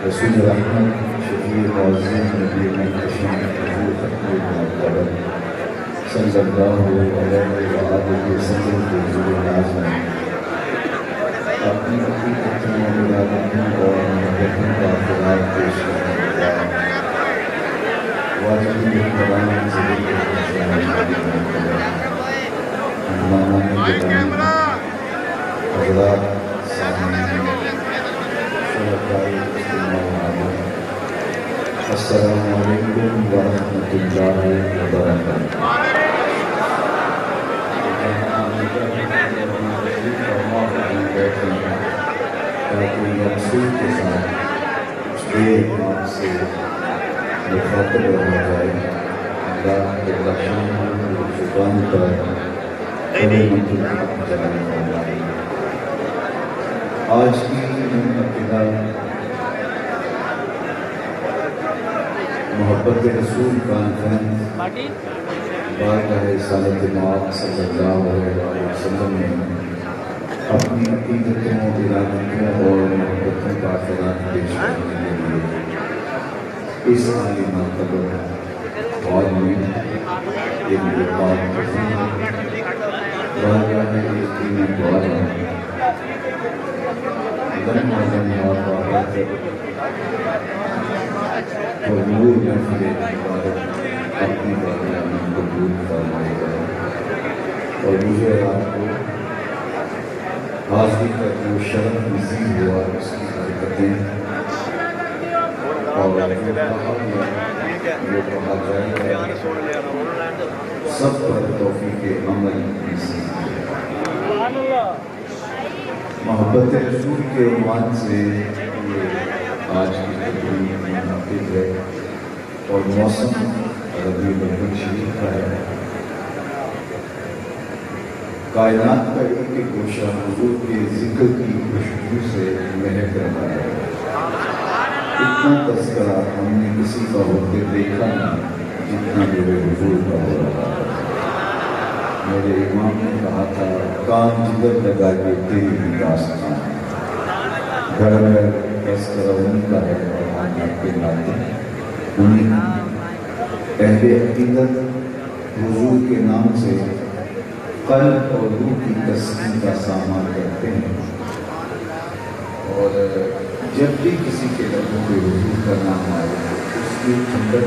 رسول رحمت شفیع معظم نبی منتشم حضور ختم المعتبر صلی اللہ علیہ وآلہ وسلم کے حضور نازم اپنی حقیقتوں ملادتوں اور محبتوں کا خلال پیش کرنے واجب احترام ضرور مہمانان گرامی حضرات سامعین شرکائے السلام علیکم ورحمۃ اللہ وبرکاتہ۔ تاکہ منصور کے ساتھ دیر آپ سے مخاطب ہو جائے، اللہ کے رحمان زبان پر کلمۃ الحق جاری فرمائے۔ آج کی منعقدہ محبت رسول کانفرنس بارگاہ رسالت مآب صلی اللہ علیہ وسلم میں اپنی عقیدتوں، ارادتوں اور محبتوں کا خراج پیش کرنے کے لیے اس عالی مرتبہ ہال میں ایک بارگاہ یقین دوارا اور نور محفل عبادت اپنی بارگاہ میں قبول فرمائے گا۔ اور مجھے رات کو حاضری کا جو شرف نصیب ہوا اس کی برکتیں اور جو کہا جائے گا سب پر توفیق عمل نصیب ہوا۔ محبت رسول کے عنوان سے یہ آج کی تقریب منعقد ہے اور موسم ربیع الاول شریف کا ہے۔ کائنات کا ایک ایک گوشہ حضور کے ذکر کی خوشبو سے مہک رہا ہے۔ اتنا تذکرہ ہم نے کسی کا ہوتے دیکھا نہیں جتنا جو حضور کا ہو رہا ہے۔ میرے امام نے کہا تھا کان جگر لگائے تیری بھی داستان، گھر میں تذکرہ ان کا ہے اور آنے کے ناطے انہیں اہل عقیدت حضور کے نام سے قلب اور روح کی تسکین کا سامان کرتے ہیں، اور جب بھی کسی کے لبوں پہ حضور کا نام آئے اس کی ٹھنڈک،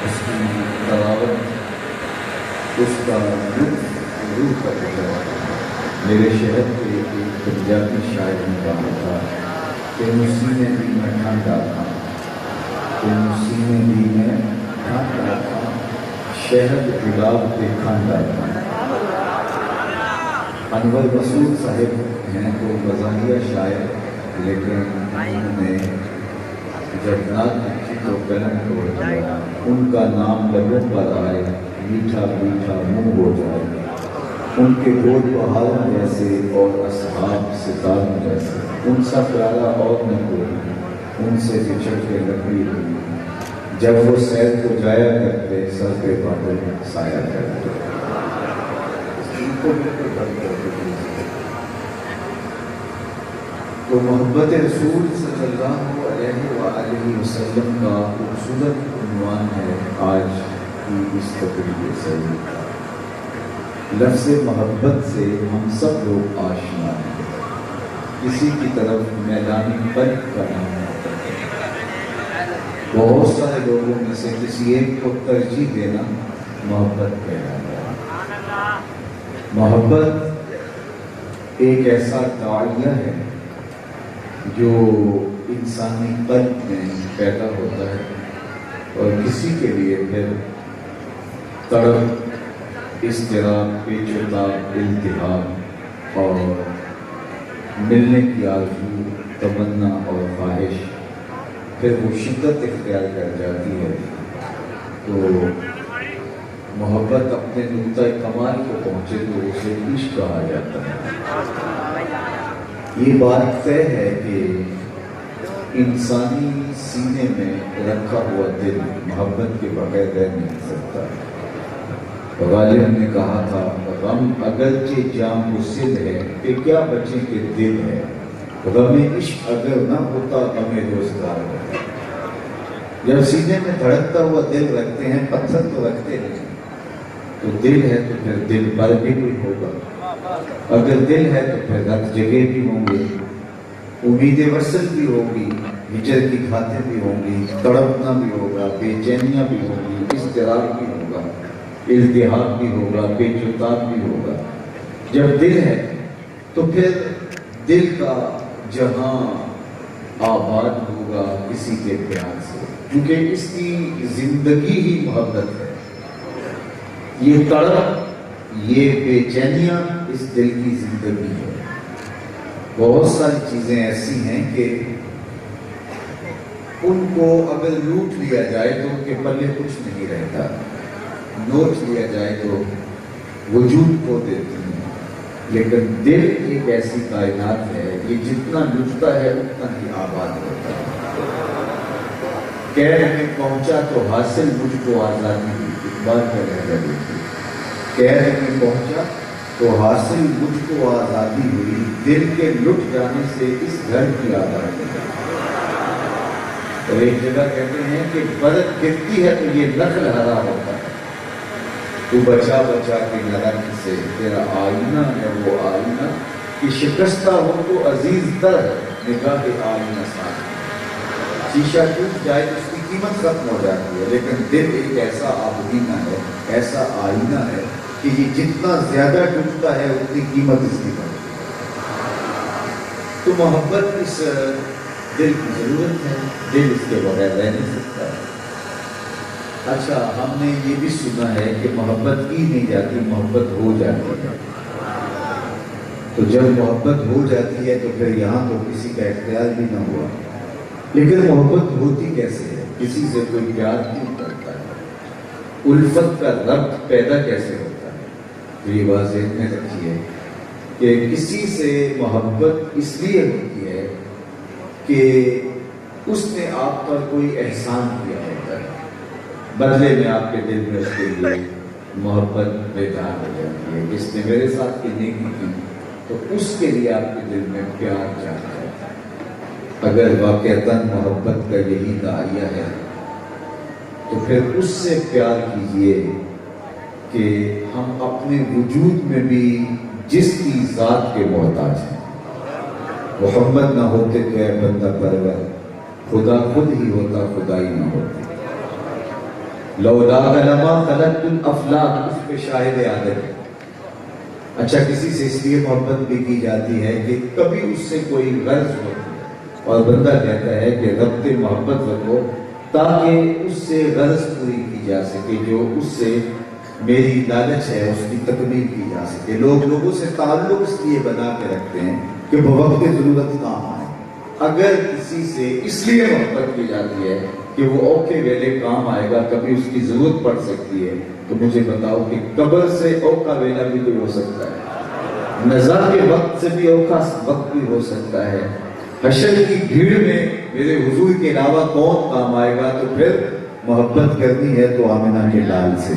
اس کی تراوت، اس کا لطف روح کا گزرا۔ میرے شہر کے ایک پنجابی شاعر نے کہا تھا کہ مسینے بھی میں ٹھنڈا تھا، کہ مسینے بھی میں ٹھنڈا تھا، شہد گلاب کے کھانڈا تھا۔ انور مسعود صاحب ہیں تو مزاحیہ شاعر، لیکن انہوں نے جب نعت لکھی تو قلم توڑ دیا۔ ان کا نام لبوں پر آئے میٹھا میٹھا منہ ہو جائے، ان کے گود بہاروں جیسے اور اصحاب ستاروں جیسے، ان سا پیارا اور نہ کوئی، ان سے بچھڑ کے لکڑی ہوئی، جب وہ سیر کو جایا کرتے سر پہ بادل سایہ کرتے۔ تو محبت رسول صلی اللہ علیہ وآلہ وسلم کا خوبصورت عنوان ہے آج کی اس تقریب سے۔ لفظ محبت سے ہم سب لوگ آشنا ہیں، کسی کی طرف میدانی قلب کا نام ہوتا ہے۔ بہت سارے لوگوں میں سے کسی ایک کو ترجیح دینا محبت کہلاتا ہے۔ محبت ایک ایسا داعیہ ہے جو انسانی قلب میں پیدا ہوتا ہے اور کسی کے لیے پھر تڑپ، اضطراب، پیچ و تاب، التہاب اور ملنے کی آرزو، تمنا اور خواہش پھر وہ شدت اختیار کر جاتی ہے، تو محبت اپنے نقطۂ کمال کو پہنچے تو اسے عشق کہا جاتا ہے۔ یہ بات طے ہے کہ انسانی سینے میں رکھا ہوا دل محبت کے بغیر رہ نہیں سکتا۔ غالب نے کہا تھا، غم اگرچہ جام گسل ہے کہ کیا بچے کے دل ہے، غم عشق اگر نہ ہوتا غم روزگار ہے۔ جب سینے میں دھڑکتا ہوا دل رکھتے ہیں، پتھر تو رکھتے ہیں، تو دل ہے تو پھر دل پر بھی کوئی ہوگا، اگر دل ہے تو پھر رت جگہ بھی ہوں گے، امید وصل بھی ہوگی، ہجر کی کھاتیں بھی ہوں گی، تڑپنا بھی ہوگا، بے چینیاں بھی ہوں گی، اضطراب بھی ہوگا، التہاب بھی ہوگا، پیچ و تاب بھی ہوگا۔ جب دل ہے تو پھر دل کا جہاں آباد ہوگا کسی کے پیار سے، کیونکہ اس کی زندگی ہی محبت ہے۔ یہ تڑپ، یہ بے چینیاں اس دل کی زندگی ہے۔ بہت ساری چیزیں ایسی ہیں کہ ان کو اگر لوٹ لیا جائے تو ان کے پلے کچھ نہیں رہتا، نوچ لیا جائے تو وجود کھو دیتی ہیں، لیکن دل ایک ایسی کائنات ہے، یہ جتنا لٹتا ہے اتنا ہی آباد ہوتا ہے۔ قید میں پہنچا تو حاصل مجھ کو آزادی ہوئی، اقبال کا لہجہ دیکھیے، قید میں پہنچا تو حاصل مجھ کو آزادی ہوئی، دل کے لٹ جانے سے اس گھر کی آزادی ہوئی۔ اور ایک جگہ کہتے ہیں کہ برق گرتی ہے تو یہ لکھ لہرا ہوتا ہے، تو بچا بچا کے لگن سے تیرا آئینہ ہے وہ آئینہ کہ شکستہ ہو تو عزیز تر ہے نگاہ آئینہ ساتھ۔ شیشہ ٹوٹ جائے تو اس کی قیمت ختم ہو جاتی ہے، لیکن دل ایک ایسا آبدینہ ہے، ایسا آئینہ ہے کہ یہ جتنا زیادہ ٹوٹتا ہے اتنی قیمت اس کی بڑھتی ہے۔ تو محبت اس دل کی ضرورت ہے، دل اس کے بغیر رہ نہیں سکتا ہے۔ اچھا، ہم نے یہ بھی سنا ہے کہ محبت کی نہیں جاتی، محبت ہو جاتی ہے۔ تو جب محبت ہو جاتی ہے تو پھر یہاں تو کسی کا اختیار بھی نہ ہوا، لیکن محبت ہوتی کیسے ہے؟ کسی سے کوئی پیار کیوں کرتا ہے؟ الفت کا ربط پیدا کیسے ہوتا ہے؟ تو یہ بات ذہن میں رکھیے کہ کسی سے محبت اس لیے ہوتی ہے کہ اس نے آپ پر کوئی احسان کیا ہوتا ہے، بدلے میں آپ کے دل میں اس کے لیے محبت بیدار ہو جاتی ہے۔ جس نے میرے ساتھ کی نیکی کی تو اس کے لیے آپ کے دل میں پیار جاتا ہے۔ اگر واقعتاً محبت کا یہی داعیہ ہے تو پھر اس سے پیار کیجئے کہ ہم اپنے وجود میں بھی جس کی ذات کے محتاج ہیں۔ محمد نہ ہوتے تو اے بندہ پرور، خدا خود ہی ہوتا خدائی نہ ہوتی۔ لولا لما خلقت الافلاک، اس پہ شاہد عادت ہے۔ اچھا، کسی سے اس لیے محبت بھی کی جاتی ہے کہ کبھی اس سے کوئی غرض ہوتی ہے اور بندہ کہتا ہے کہ ربط محبت رکھو تاکہ اس سے غرض پوری کی جا سکے، جو اس سے میری لالچ ہے اس کی تکمیل کی جا سکے۔ لوگ لوگوں سے تعلق اس لیے بنا کے رکھتے ہیں کہ بوقت ضرورت کام آئے۔ اگر کسی سے اس لیے محبت کی جاتی ہے کہ وہ اوکھے ویلے کام آئے گا، کبھی اس کی ضرورت پڑ سکتی ہے، تو مجھے بتاؤ کہ قبر سے اوکھا ویلا بھی کوئی ہو سکتا ہے، نزا کے وقت سے بھی اوکھا وقت بھی ہو سکتا ہے، حشر کی بھیڑ میں میرے حضور کے علاوہ کون کام آئے گا؟ تو پھر محبت کرنی ہے تو آمنہ کے لال سے۔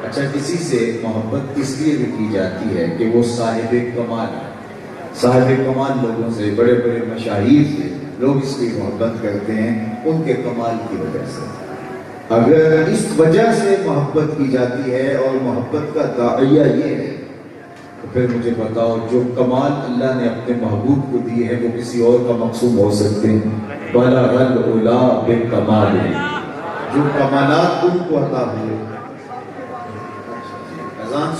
اچھا، کسی سے محبت اس لیے بھی کی جاتی ہے کہ وہ صاحب کمال ہے۔ صاحب کمال لوگوں سے، بڑے بڑے مشاہیر سے لوگ اس لیے محبت کرتے ہیں ان کے کمال کی وجہ سے۔ اگر اس وجہ سے محبت کی جاتی ہے اور محبت کا داعیہ یہ ہے تو پھر مجھے بتاؤ جو کمال اللہ نے اپنے محبوب کو دیے ہیں وہ کسی اور کا مقصود ہو سکتے ہیں؟ بلغ العلا بالکمال، جو کمالات ان کو عطا ہوئے۔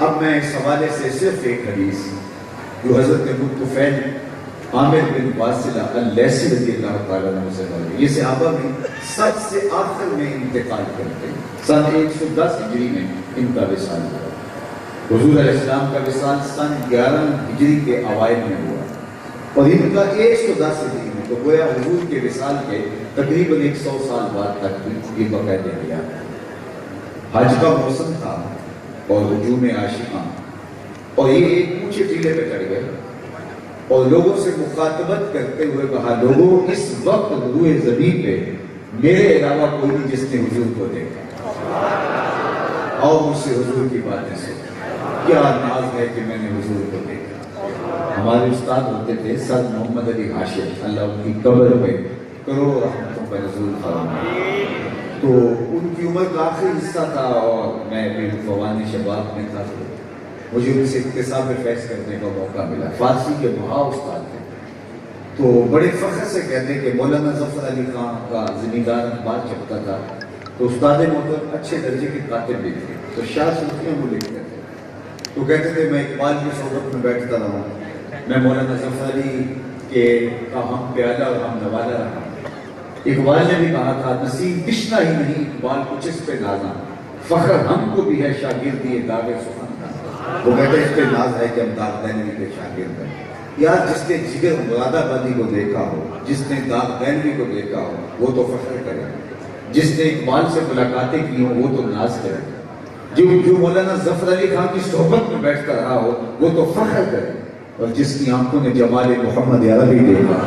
اب میں اس حوالے سے صرف ایک حدیث جو حضرت ابو طفیل عامر بن واصلہ اللیثی رضی اللہ تعالیٰ عنہ سے مروی، یہ صحابہ میں سب سے آخر میں انتقال کرتے ہیں، سن 110 ہجری میں ان کا وصال ہوا۔ حضور علیہ السلام کا وصال سن 11 ہجری کے اوائل میں ہوا اور ان کا 110 ہجری میں، تو گویا حضور کے وصال کے تقریباً 100 سال بعد تک یہ باقاعدہ رہا۔ حج کا موسم تھا اور ہجوم عاشقاں، اور یہ ایک اونچے ٹیلے پہ چڑھ گئے اور لوگوں سے مخاطبت کرتے ہوئے کہا، لوگوں اس وقت روئے زمین پہ میرے علاوہ کوئی نہیں جس نے حضور کو دیکھا، آؤ مجھ سے حضور کی باتیں سنو، کیا ناز ہے کہ میں نے حضور کو دیکھا۔ ہمارے استاد ہوتے تھے سر محمد علی ہاشم، اللہ ان کی قبر پہ کروڑ رحمتوں کا نزول فرمائے۔ تو ان کی عمر کا آخری حصہ تھا اور میں بھی فوان شباب میں تھا، مجھے ان سے اکتساب فیض کرنے کا موقع ملا۔ فارسی کے مہا استاد تھے، تو بڑے فخر سے کہتے کہ مولانا ظفر علی خان کا زمیندار اخبار چھپتا تھا، تو استاد محترم اچھے درجے کے کاتب بھی تھے، تو شاہ صوفیوں کو لکھتے تھے، تو کہتے تھے میں اقبال کی صحبت میں بیٹھتا رہا، میں مولانا ظفر علی کے ہم پیالہ اور ہم نوالہ رہا۔ اقبال نے بھی کہا تھا، نسیم تشنا ہی نہیں اقبال کچھ اس پہ نازاں، فخر ہم کو بھی ہے شاگردی داغ سخن کا۔ وہ کہتے ہیں اس پہ ناز ہے کہ ہم داغ دینوی کے شاگرد ہیں۔ یار جس نے جگر مراد آبادی کو دیکھا ہو، جس نے داغ دینوی کو دیکھا ہو، وہ تو فخر کرے، جس نے اقبال سے ملاقاتیں کی ہوں وہ تو ناز کرے، جو مولانا ظفر علی خان کی صحبت میں بیٹھ کر رہا ہو وہ تو فخر کرے، اور جس کی آنکھوں نے جمال محمد عربی دیکھا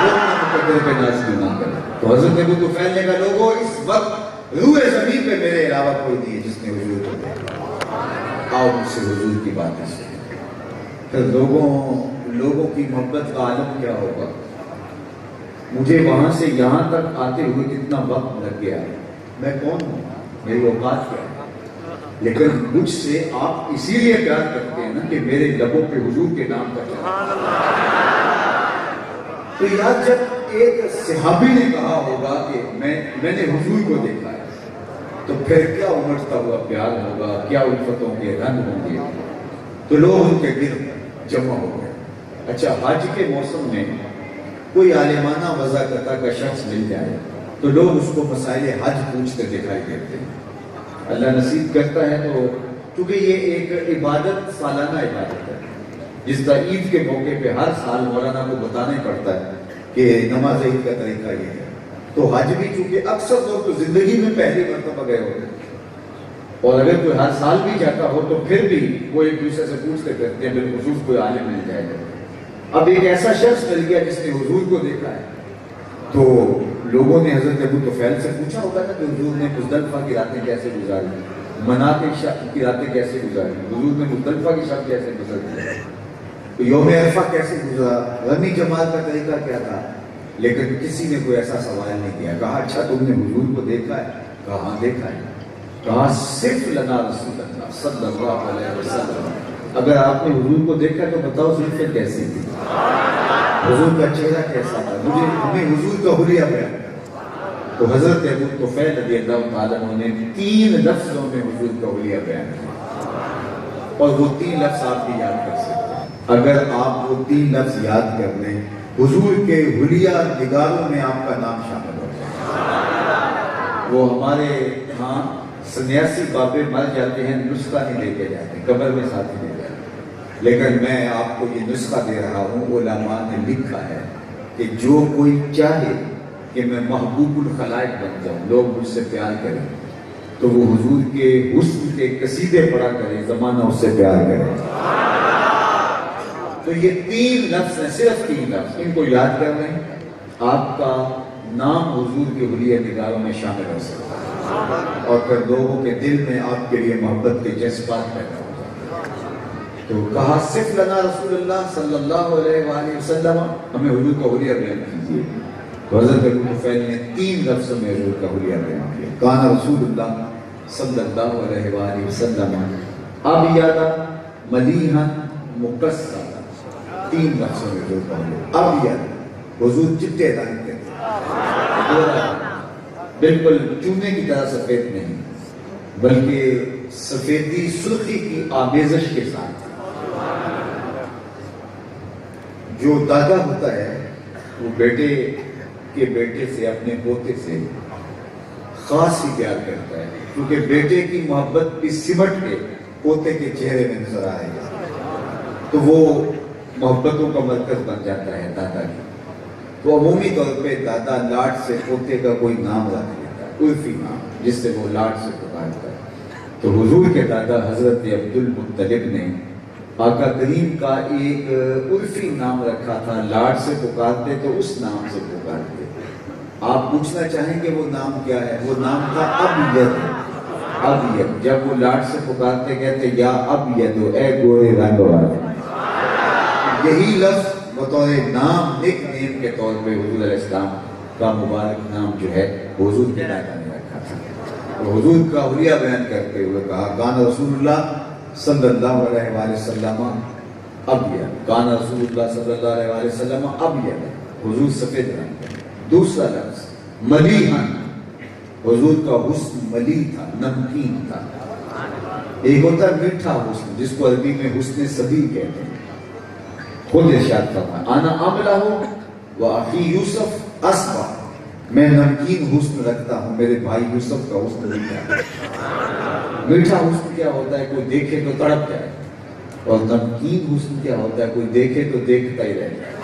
وہ مقدر پہ ناز کیوں نہ کرے۔ تو حضرت ابو طفیل نے کہا، لوگوں اس وقت روئے زمین پہ میرے علاوہ کوئی نہیں ہے جس نے حضور کو دیکھا، آؤ مجھ سے حضور کی باتیں سنیں۔ پھر لوگوں کی محبت کا عالم کیا ہوگا۔ مجھے وہاں سے یہاں تک آتے ہوئے کتنا وقت لگ گیا، میں کون ہوں، میری اوقات کیا ہے، لیکن مجھ سے آپ اسی لیے پیار کرتے ہیں نا کہ میرے لبوں پہ حضور کے نام کا چلا۔ تو یاد جب ایک صحابی نے کہا ہوگا کہ میں نے حضور کو دیکھا ہے، تو پھر کیا امڑتا ہوا پیار ہوگا، کیا الفتوں کے رنگ ہوں گے۔ تو لوگ ان کے گرد جمع ہو گئے۔ اچھا، حج کے موسم میں کوئی عالمانہ وضاقتہ کا شخص مل جائے تو لوگ اس کو مسائل حج پوچھتے دکھائی دیتے ہیں۔ اللہ نصیب کرتا ہے تو کیونکہ یہ ایک عبادت، سالانہ عبادت ہے، جس طرح عید کے موقع پہ ہر سال مولانا کو بتانا ہی پڑتا ہے کہ نماز عید کا طریقہ یہ ہے، تو حج بھی چونکہ اکثر لوگ تو زندگی میں پہلی مرتبہ گئے ہوتے ہیں، اور اگر کوئی ہر سال بھی جاتا ہو تو پھر بھی وہ ایک دوسرے سے پوچھتے کرتے ہیں بالخصوص کوئی عالم مل جائے گا۔ اب ایک ایسا شخص مل گیا جس نے حضور کو دیکھا ہے، تو لوگوں نے حضرت ابو طفیل سے پوچھا ہوگا نا کہ حضور نے مزدلفہ کی راتیں کیسے گزاری، منا کی راتیں کیسے گزاری، حضور نے مزدلفہ کی شب کیسے گزاری، یوم عرفہ کیسے گزرا، رمی جماعت کا طریقہ کیا تھا، لیکن کسی نے کوئی ایسا سوال نہیں کیا۔ کہا اچھا تم نے حضور کو دیکھا ہے؟ کہا ہاں دیکھا ہے۔ کہا صرف لنا رسول اللہ صلی اللہ علیہ وسلم، اگر آپ نے حضور کو دیکھا تو بتاؤ زلفیں کیسی تھی، حضور کا چہرہ کیسا تھا، ہمیں حضور کا حلیہ بیان کرو۔ تو حضرت ابو طفیل رضی اللہ تعالیٰ عنہ نے 3 لفظوں میں حضور کا حلیہ بیان کیا، اور وہ 3 لفظ آپ بھی یاد کر سکتے ہیں۔ اگر آپ وہ 3 لفظ یاد کر لیں، حضور کے حلیہ نگاروں میں آپ کا نام شامل ہو جائے۔ وہ ہمارے ہاں سنیاسی بابے مر جاتے ہیں، نسخہ نہیں لے کے جاتے، قبر میں ساتھ ہی لے جاتے، لیکن میں آپ کو یہ نسخہ دے رہا ہوں۔ علماء نے لکھا ہے کہ جو کوئی چاہے کہ میں محبوب الخلائق بن جاؤں، لوگ مجھ سے پیار کریں، تو وہ حضور کے حسن کے قصیدے پڑھا کرے، زمانہ اس سے پیار کرے۔ تو یہ 3 لفظ ہیں، صرف 3 لفظ، ان کو یاد کر لیں، آپ کا نام حضور کے حلیہ نگاروں میں شامل ہو سکتا ہے، اور پھر لوگوں کے دل میں آپ کے لیے محبت کے جذبات پیدا ہو جائیں۔ تو کہا صرف لنا رسول اللہ صلی اللہ علیہ وآلہ وسلم، ہمیں حضور کا حلیہ بیان کیجیے۔ تو حضرت ابو طفیل نے 3 لفظوں میں حضور کا حلیہ بیان کیا۔ کان رسول اللہ صلی اللہ علیہ وآلہ وسلم ابیض ملیحا مکسرا، 3 لفظوں میں حضور کا حلیہ۔ ابیض، حضور چٹے رنگ کے تھے، بالکل چونے کی طرح سفید نہیں، بلکہ سفیدی سرخی کی آمیزش کے ساتھ. جو دادا ہوتا ہے وہ بیٹے کے بیٹے سے، اپنے پوتے سے خاص ہی پیار کرتا ہے، کیونکہ بیٹے کی محبت بھی سمٹ کے پوتے کے چہرے میں نظر آئے گا، تو وہ محبتوں کا مرکز بن جاتا ہے دادا کی. تو عمومی طور پہ دادا لاڈ سے پوتے کا کوئی نام رکھ لیتا ہے، عرفی نام، جس سے وہ لاڈ سے پکارتا ہے. تو حضور کے دادا حضرت عبد المطلب نے آقا کریم کا ایک عرفی نام رکھا تھا، لاڈ سے پکارتے تو اس نام سے پکارتے. آپ پوچھنا چاہیں کہ وہ نام کیا ہے؟ وہ نام تھا ابید. ابید. جب وہ لاڈ سے پکارتے کہتے یا ابید، اے گورے رنگ والے. یہی لفظ بطور نام، نک نیم کے طور پہ حضور علیہ السلام کا مبارک نام جو ہے حضور کے دادا نے رکھا تھا. اور حضور کا حلیہ بیان کرتے ہوئے کہا کان رسول اللہ صلی اللہ علیہ وآلہ وسلم ابید. کان رسول اللہ صلی اللہ علیہ وآلہ وسلم ابید. حضور سفید رنگ. دوسرا لفظ ملیحن. حضور کا حسن ملیح تھا، نمکین تھا. ایک ہوتا ہے میٹھا حسن، جس کو عربی میں حسن سبیل کہتے ہیں. خود ارشاد فرمایا انا عاملہ ہوں واخی یوسف اصبع. میں نمکین حسن رکھتا ہوں، میرے بھائی یوسف کا حسن میٹھا ہے. میٹھا حسن کیا ہوتا ہے؟ کوئی دیکھے تو تڑپ جائے. اور نمکین حسن کیا ہوتا ہے؟ کوئی دیکھے تو دیکھتا ہی رہ جائے.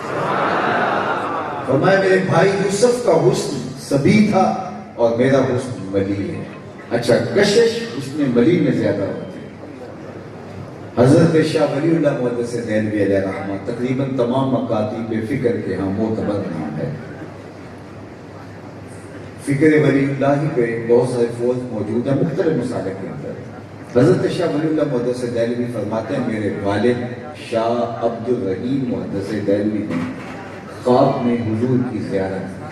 فرمایا میرے بھائی یوسف کا حسن سبی تھا اور میرا حسن ملی ہے. اچھا، کشش حسن ملی میں زیادہ ہوتی ہے. حضرت شاہ ولی اللہ محدث دہلوی علیہ رحمہ تقریباً تمام مکاتیب فکر کے ہاں معتبر نام ہے. فکر ولی اللہ ہی پہ بہت سارے فوج موجود ہیں مختلف مسالک کے اندر. حضرت شاہ ولی اللہ محدث دہلوی فرماتے ہیں میرے والد شاہ عبد الرحیم محدث دہلوی نے خواب میں حضور کی زیارت کی.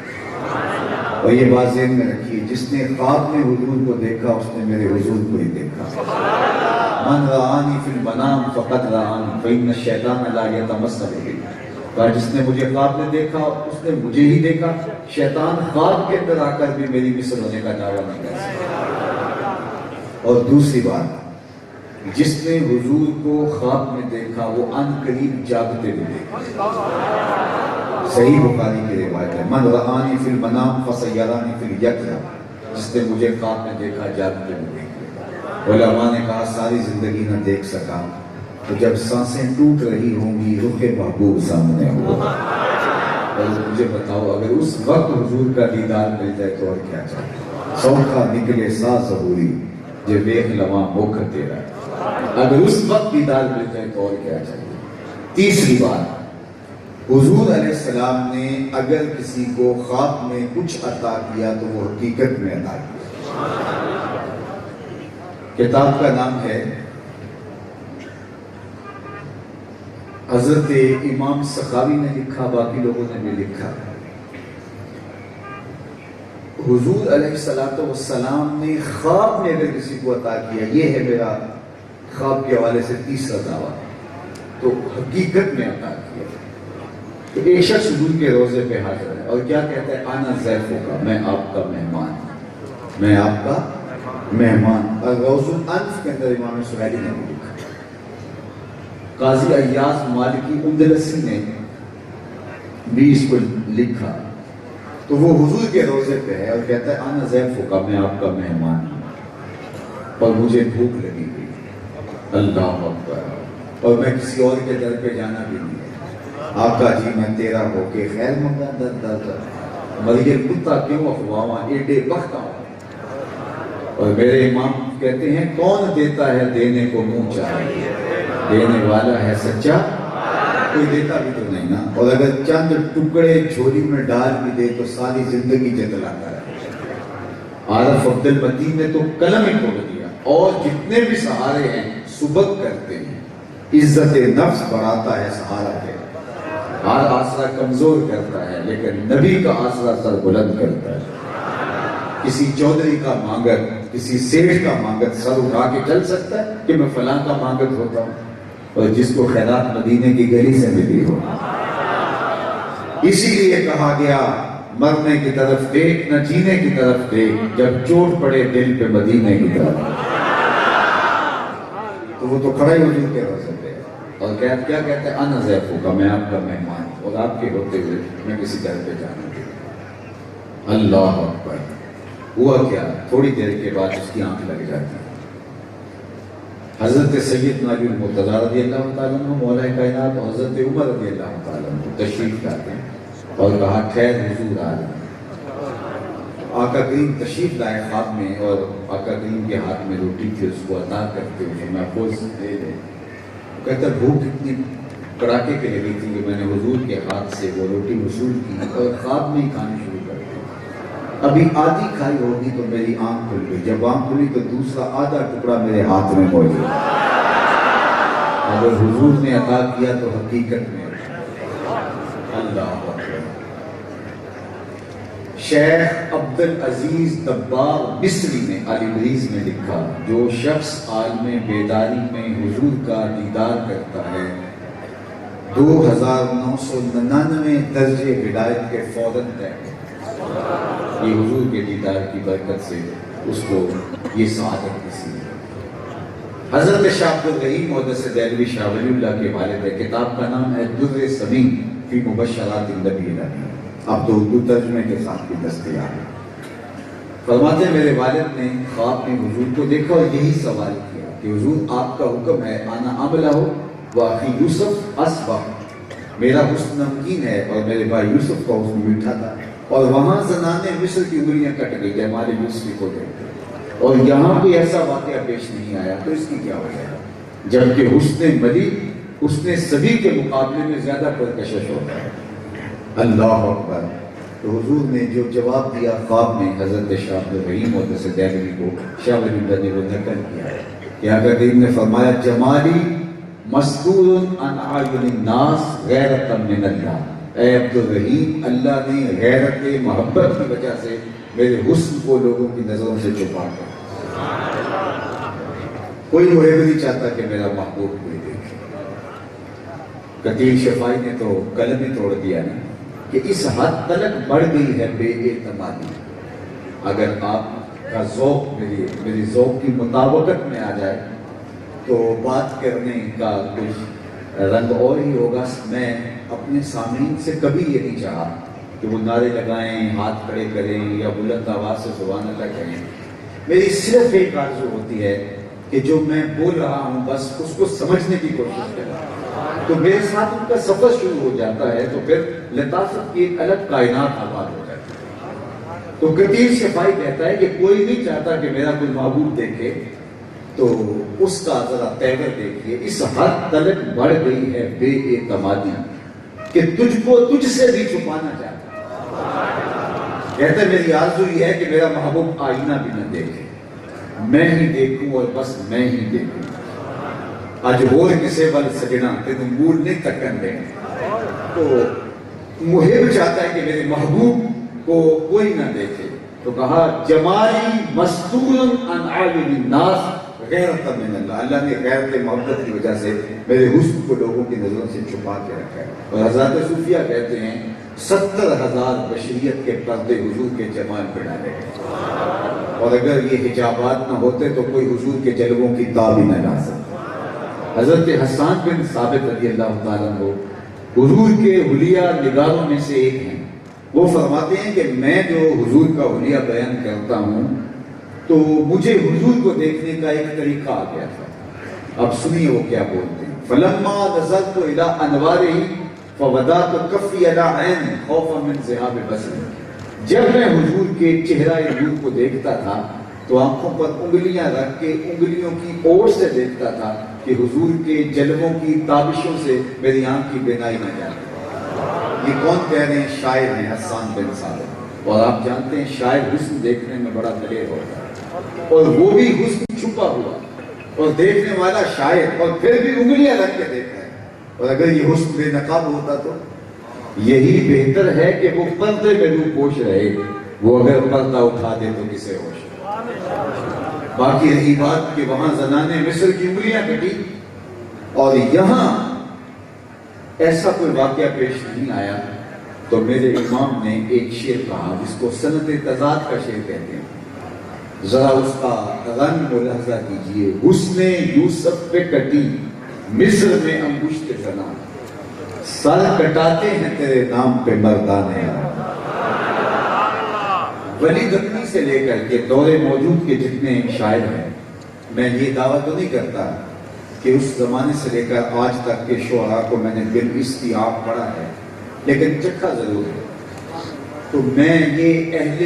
اور یہ بات ذہن میں رکھیے، جس نے خواب میں حضور کو دیکھا اس نے میرے حضور کو ہی دیکھا. من رآنی فی المنام فقد رآنی فإن الشیطان لا یتمثل بی. جس نے مجھے خواب میں دیکھا اس نے مجھے ہی دیکھا. شیطان خواب کے اندر آ کر بھی میری مثل ہونے کا دعویٰ نہیں کر سکتا. اور دوسری بات، جس نے حضور کو خواب میں دیکھا وہ ان قریب جاگتے بھی دیکھا. صحیح بخاری کی روایت ہے من رآنی فی المنام فسیرانی فی الیقظہ. جس نے مجھے خواب میں دیکھا جاگتے بھی دیکھا. علماء نے کہا ساری زندگی نہ دیکھ سکا تو جب سانسیں ٹوٹ رہی ہوں گی رخ محبوب سامنے ہوگا. اور مجھے بتاؤ اگر اس وقت حضور کا دیدار مل جائے تو اور کیا چاہیے. سوکھا نکلے سا ظہوری جو ویخ لواں موکھ تیرا. اگر اس وقت دیدار مل جائے تو اور کیا چاہیے. تیسری بات، حضور علیہ السلام نے اگر کسی کو خواب میں کچھ عطا کیا تو وہ حقیقت میں عطا کیا. کتاب کا نام ہے حضرت امام سخاوی نے لکھا، باقی لوگوں نے بھی لکھا. حضور علیہ السلام نے خواب میں اگر کسی کو عطا کیا، یہ ہے میرا خواب کے حوالے سے تیسرا دعویٰ، تو حقیقت میں عطا کیا. تو ایک شخص حضور کے روضے پہ حاضر ہے اور کیا کہتا ہے انا ضیفک، میں آپ کا مہمان ہوں، میں آپ کا مہمان. اور روض الانف کے اندر امام سہیلی نے بھی لکھا. قاضی ایاز مالکی اندلسی نے بھی اس کو لکھا. تو وہ حضور کے روضے پہ ہے اور کہتا ہے انا ضیفک، میں آپ کا مہمان ہوں اور مجھے بھوک لگی ہوئی. اللہ اکبر. اور میں کسی اور کے در پہ جانا بھی نہیں ہے. آقا جی میں تیرا ہو کے خیر منگا در در در، مگر کتا کیوں افواواں ایڈے بخت آؤں. اور میرے امام کہتے ہیں کون دیتا ہے دینے کو منہ چاہے، دینے والا ہے سچا، کوئی دیتا بھی تو نہیں نا. اور اگر چند ٹکڑے جھولی میں ڈال بھی دے تو ساری زندگی جتلاتا ہے. عارف عبد المتین نے تو قلم ہی کھول دیا. اور جتنے بھی سہارے ہیں سبق کرتے ہیں. عزت نفس بڑھاتا ہے سہارا پہ. ہر آسرا کمزور کرتا ہے لیکن نبی کا آسرا سر بلند کرتا ہے. کسی چودھری کا مانگت، کسی سیٹھ کا مانگت سر اٹھا کے چل سکتا ہے کہ میں فلاں کا مانگت ہوتا ہوں. اور جس کو خیرات مدینے کی گلی سے ملی ہو. اسی لیے کہا گیا مرنے کی طرف دیکھ نہ جینے کی طرف دیکھ، جب چوٹ پڑے دل پہ مدینے کی طرف. تو وہ تو کھڑا ہی حضور کے روضے پہ اور کیا کہتے ہیں انا ضیفوں کا، میں آپ کا مہمان ہوں اور آپ کے ہوتے ہوئے میں کسی گھر پہ جانا دوں۔ اللہ اکبر! ہوا کیا، تھوڑی دیر کے بعد اس کی آنکھ لگ جاتی ہے۔ حضرت سیدنا علی المرتضیٰ رضی اللہ تعالیٰ عنہ مولا کائنات اور حضرت عمر رضی اللہ تعالیٰ عنہ تشریف لاتے ہیں اور کہا ٹھہر حضور آ رہے ہیں۔ آقا کریم تشریف لائے خواب میں اور آقا کریم کے ہاتھ میں روٹی تھی، اس کو عطا کرتے ہوئے محفوظ دے دے۔ کہتا بھوک اتنی کڑاکے کے لگی تھی کہ میں نے حضور کے ہاتھ سے وہ روٹی وصول کی اور خواب میں ہی کھانی شروع کر دی۔ ابھی آدھی کھائی ہوگی تو میری آنکھ کھل گئی، جب آنکھ کھلی تو دوسرا آدھا ٹکڑا میرے ہاتھ میں موجود۔ اگر حضور نے عطا کیا تو حقیقت میں اللہ اکبر۔ شیخ عبد العزیز دباغ مصری نے البریز میں لکھا، جو شخص عالم بیداری میں حضور کا دیدار کرتا ہے 2999 درجے ولایت کے فوراً طے۔ یہ حضور کے دیدار کی برکت سے اس کو یہ سعادت نصیب ہے۔ حضرت شاہ عبد الرحیم محدث دہلوی شاہ ولی اللہ کے والد ہے، کتاب کا نام ہے در سمین فی مبشرات النبی الامین، اب تو اردو ترجمے کے ساتھ بھی دستیاب ہے۔ فرماتے ہیں میرے والد نے خواب میں حضور کو دیکھا اور یہی سوال کیا کہ حضور آپ کا حکم ہے انا عملہ واخی یوسف اصبح، میرا حسن نمکین ہے اور میرے بھائی یوسف کا حسن میٹھا تھا، اور وہاں زنانے مصر کی انگلیاں کٹ گئی جمال یوسفی کو دیکھ کر، اور یہاں کوئی ایسا واقعہ پیش نہیں آیا، تو اس کی کیا وجہ ہے؟ جبکہ حسن ملی حسن سبھی کے مقابلے میں زیادہ پرکشش ہوتا ہے۔ اللہ اکبر! تو حضور نے جو جواب دیا خواب میں حضرت شاہ عبد الرحیم محدث دہلوی کو شاہ ولی اللہ نے وہ نقل کیا ہے کہ آقا کریم نے فرمایا جمالی مستور عن اعین الناس غیرۃ من اللہ، اے عبد الرحیم اللہ نے غیرت محبت کی وجہ سے میرے حسن کو لوگوں کی نظروں سے چھپا کر، کوئی وہ نہیں چاہتا کہ میرا محبوب کوئی دیکھے۔ قتیل شفائی نے تو قلم ہی توڑ دیا نا کہ اس حد تلک بڑھ گئی ہے بے اعتمادی، اگر آپ کا ذوق میری ذوق کی مطابقت میں آ جائے تو بات کرنے کا کچھ رنگ اور ہی ہوگا۔ میں اپنے سامعین سے کبھی یہ نہیں چاہا کہ وہ نعرے لگائیں، ہاتھ کھڑے کریں یا بلند آواز سے سبحان اللہ کہیں۔ میری صرف ایک آرزو ہوتی ہے کہ جو میں بول رہا ہوں بس اس کو سمجھنے کی کوشش کریں، تو میرے ساتھ ان کا سفر شروع ہو جاتا ہے، تو پھر لطافت کی ایک الگ کائنات آباد ہو جاتی ہے۔ تو قتیل شفائی کہتا ہے کہ کوئی نہیں چاہتا کہ میرا کوئی محبوب دیکھے، تو اس کا ذرا تیور دیکھیے، اس حد تلک بڑھ گئی ہے بے اعتمادی کہ تجھ کو تجھ سے بھی چھپانا چاہتا ہے۔ کہتا ہے میری آرزو یہ ہے کہ میرا محبوب آئینہ بھی نہ دیکھے، میں ہی دیکھوں اور بس میں ہی دیکھوں۔ آج ہور کسے ول سجنا تینوں مول نہیں تکن دیں، تو محب چاہتا ہے کہ میرے محبوب کو کوئی نہ دیکھے، تو کہا جمالی مستور عن اعین الناس غیرۃ من اللہ، اللہ نے غیرت محبت کی وجہ سے میرے حسن کو لوگوں کی نظروں سے چھپا کے رکھا ہے۔ اور حضرات صوفیہ کہتے ہیں 70,000 بشریت کے پردے حضور کے جمال پہ ڈالے گئے، اور اگر یہ حجابات نہ ہوتے تو کوئی حضور کے جلووں کی تاب ہی نہ لا سکتا۔ حضرت حسان بن ثابت رضی اللہ تعالیٰ عنہ حضور کے حلیہ نگاروں میں سے ایک ہیں، وہ فرماتے ہیں کہ میں جو حضور کا حلیہ بیان کرتا ہوں تو مجھے حضور کو دیکھنے کا ایک طریقہ آ گیا تھا۔ اب سنیے وہ کیا بولتے ہیں، فلما نظرت الى انوارہ فوضعت کفی علی عین خوفا من ذہاب بصری، جب میں حضور کے چہرہ نور کو دیکھتا تھا تو آنکھوں پر انگلیاں رکھ کے انگلیوں کی اوٹ سے دیکھتا تھا کہ حضور کے جلووں کی تابشوں سے میری آنکھ کی بینائی نہ جائے۔ یہ کون کہہ رہے ہیں؟ شاعر ہیں حسان بن ثابت، اور آپ جانتے ہیں شاعر حسن دیکھنے میں بڑا دلیر ہوتا ہے، اور وہ بھی حسن چھپا ہوا، اور دیکھنے والا شاعر، اور پھر بھی انگلیاں رکھ کے دیکھ رہا ہے۔ اور اگر یہ حسن بے نقاب ہوتا تو یہی بہتر ہے کہ وہ پردے میں روح پوش رہے، وہ اگر پردہ اٹھا دے تو کسے ہوش۔ باقی رہی بات کہ وہاں زنانے مصر کی انگلیاں کٹی، اور یہاں ایسا کوئی واقعہ پیش نہیں آیا، تو میرے امام نے ایک شعر کہا جس کو سنت تضاد کا شعر کہتے ہیں، ذرا اس کا رنگ ملاحظہ کیجئے، حسن یوسف پہ کٹی مصر میں انگشت زنا، سر کٹاتے ہیں تیرے نام پہ مردان عرب۔ ولی دکنی سے لے کر کے دور موجود کے جتنے شاعر ہیں، میں یہ دعویٰ تو نہیں کرتا کہ اس زمانے سے لے کر آج تک کے شعراء کو میں نے بالاستیعاب پڑھا ہے، لیکن چکھا ضرور ہے۔ تو میں یہ اہل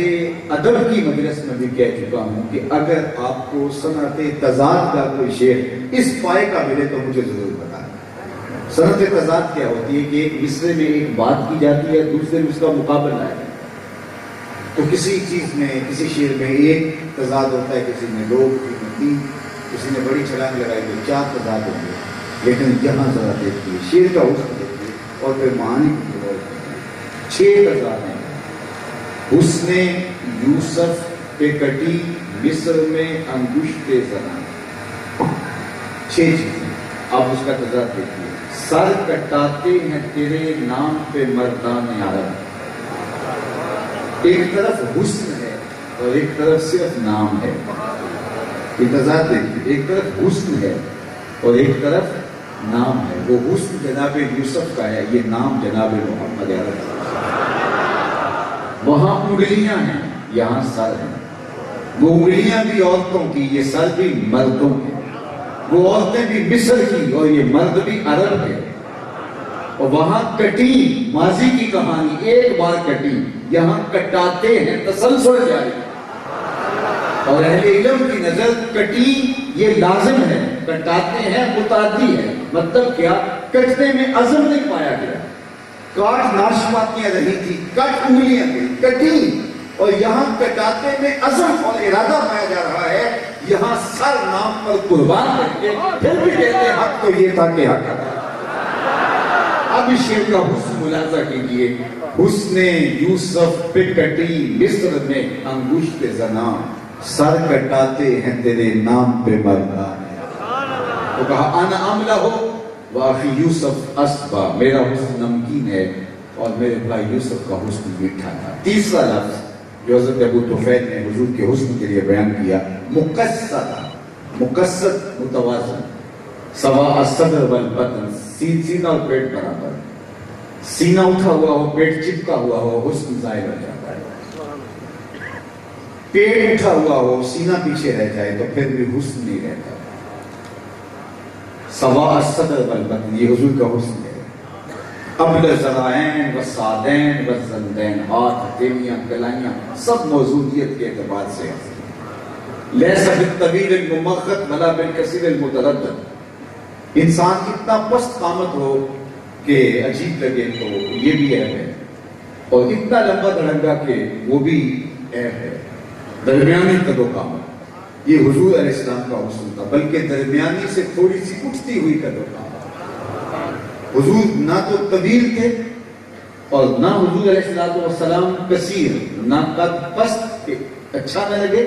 ادب کی مجلس میں بھی کہہ چکا ہوں کہ اگر آپ کو صنعت تضاد کا کوئی شعر اس پائے کا ملے تو مجھے ضرور بتائیں۔ صنعت تضاد کیا ہوتی ہے کہ ایک مصرے میں ایک بات کی جاتی ہے، دوسرے میں اس کا مقابلہ ہے۔ تو کسی چیز میں، کسی شعر میں ایک تضاد ہوتا ہے، کسی میں دو، کسی میں تین، کسی نے بڑی چھلانگ لگائی تو چار تضاد ہوں گے، لیکن یہاں ذرا دیکھیے شعر کا حسن دیکھیے اور پھر معانی کی غور کیجیے۔ 6 تضاد ہیں۔ حسن یوسف پہ کٹی مصر میں انگشت زنا، 6 چیزیں۔ اب اس کا تضاد دیکھیے۔ سر کٹاتے ہیں تیرے نام پہ مردان عرب، ایک طرف حسن ہے اور ایک طرف صرف نام ہے۔ یہ تضاد دیکھیے، ایک طرف حسن ہے اور ایک طرف نام ہے۔ وہ حسن جناب یوسف کا ہے، یہ نام جناب محمد عرب۔ وہاں انگلیاں ہیں، یہاں سر ہیں۔ وہ انگلیاں بھی عورتوں کی، یہ سر بھی مردوں کے۔ وہ عورتیں بھی مصر کی اور یہ مرد بھی عرب کے۔ اور وہاں کٹی ماضی کی کہانی، ایک بار کٹی، یہاں کٹاتے ہیں تسلسل جاری۔ اور اہل علم کی نظر کٹی یہ لازم ہے، کٹاتے ہیں متعدی ہے۔ مطلب کیا؟ کٹنے میں عزم نہیں پایا گیا، کاٹ ناشپاتیاں رہی تھی، کٹ انگلیاں گئی، کٹی۔ اور یہاں کٹاتے میں عزم اور ارادہ پایا جا رہا ہے، یہاں سر نام پر قربان کر کے پھر بھی کہتے ہیں حق تو یہ تھا کہ حق تھا۔ اب اس شعر کا حسن ملاحظہ کیجیے۔ حسن یوسف پہ کٹی مصر میں انگشت زنا، سر کٹاتے ہیں تیرے نام پہ مردان۔ تو کہا انا املہ واخی یوسف اسبا، میرا حسن نمکین ہے اور میرے بھائی یوسف کا حسن میٹھا تھا۔ تیسرا لفظ جو حضرت ابو طفیل نے حضور کے حسن کے لیے بیان کیا، مقصد، مقصد متوازن، سوا الصدر والبطن، سینہ اور پیٹ برابر، سینہ اٹھا ہوا ہو، پیٹ چپکا ہوا ہو، حسن ظاہر ہو جاتا ہے۔ پیٹ اٹھا ہوا ہو، سینہ پیچھے رہ جائے تو پھر بھی حسن نہیں رہتا۔ سوا الصدر والبطن، یہ حضور کا حسن ہے۔ ابل ذرائین و سادین و زندین، ہاتھ، ہتھیلیاں، کلائیاں، سب موجودیت کے اعتبار سے۔ لیس بالطویل الممخط ولا بالکثیر المتردد، انسان اتنا پست قامت ہو کہ عجیب لگے تو یہ بھی عیب ہے، اور اتنا لمبا دھڑنگا کہ وہ بھی عیب ہے۔ درمیانی قد و قامت، یہ حضور علیہ السلام کا حسن تھا، بلکہ درمیانی سے تھوڑی سی اٹھتی ہوئی قد و قامت۔ حضور نہ تو طویل تھے اور نہ حضور علیہ السلام کثیر، نہ قد پست کہ اچھا نہ لگے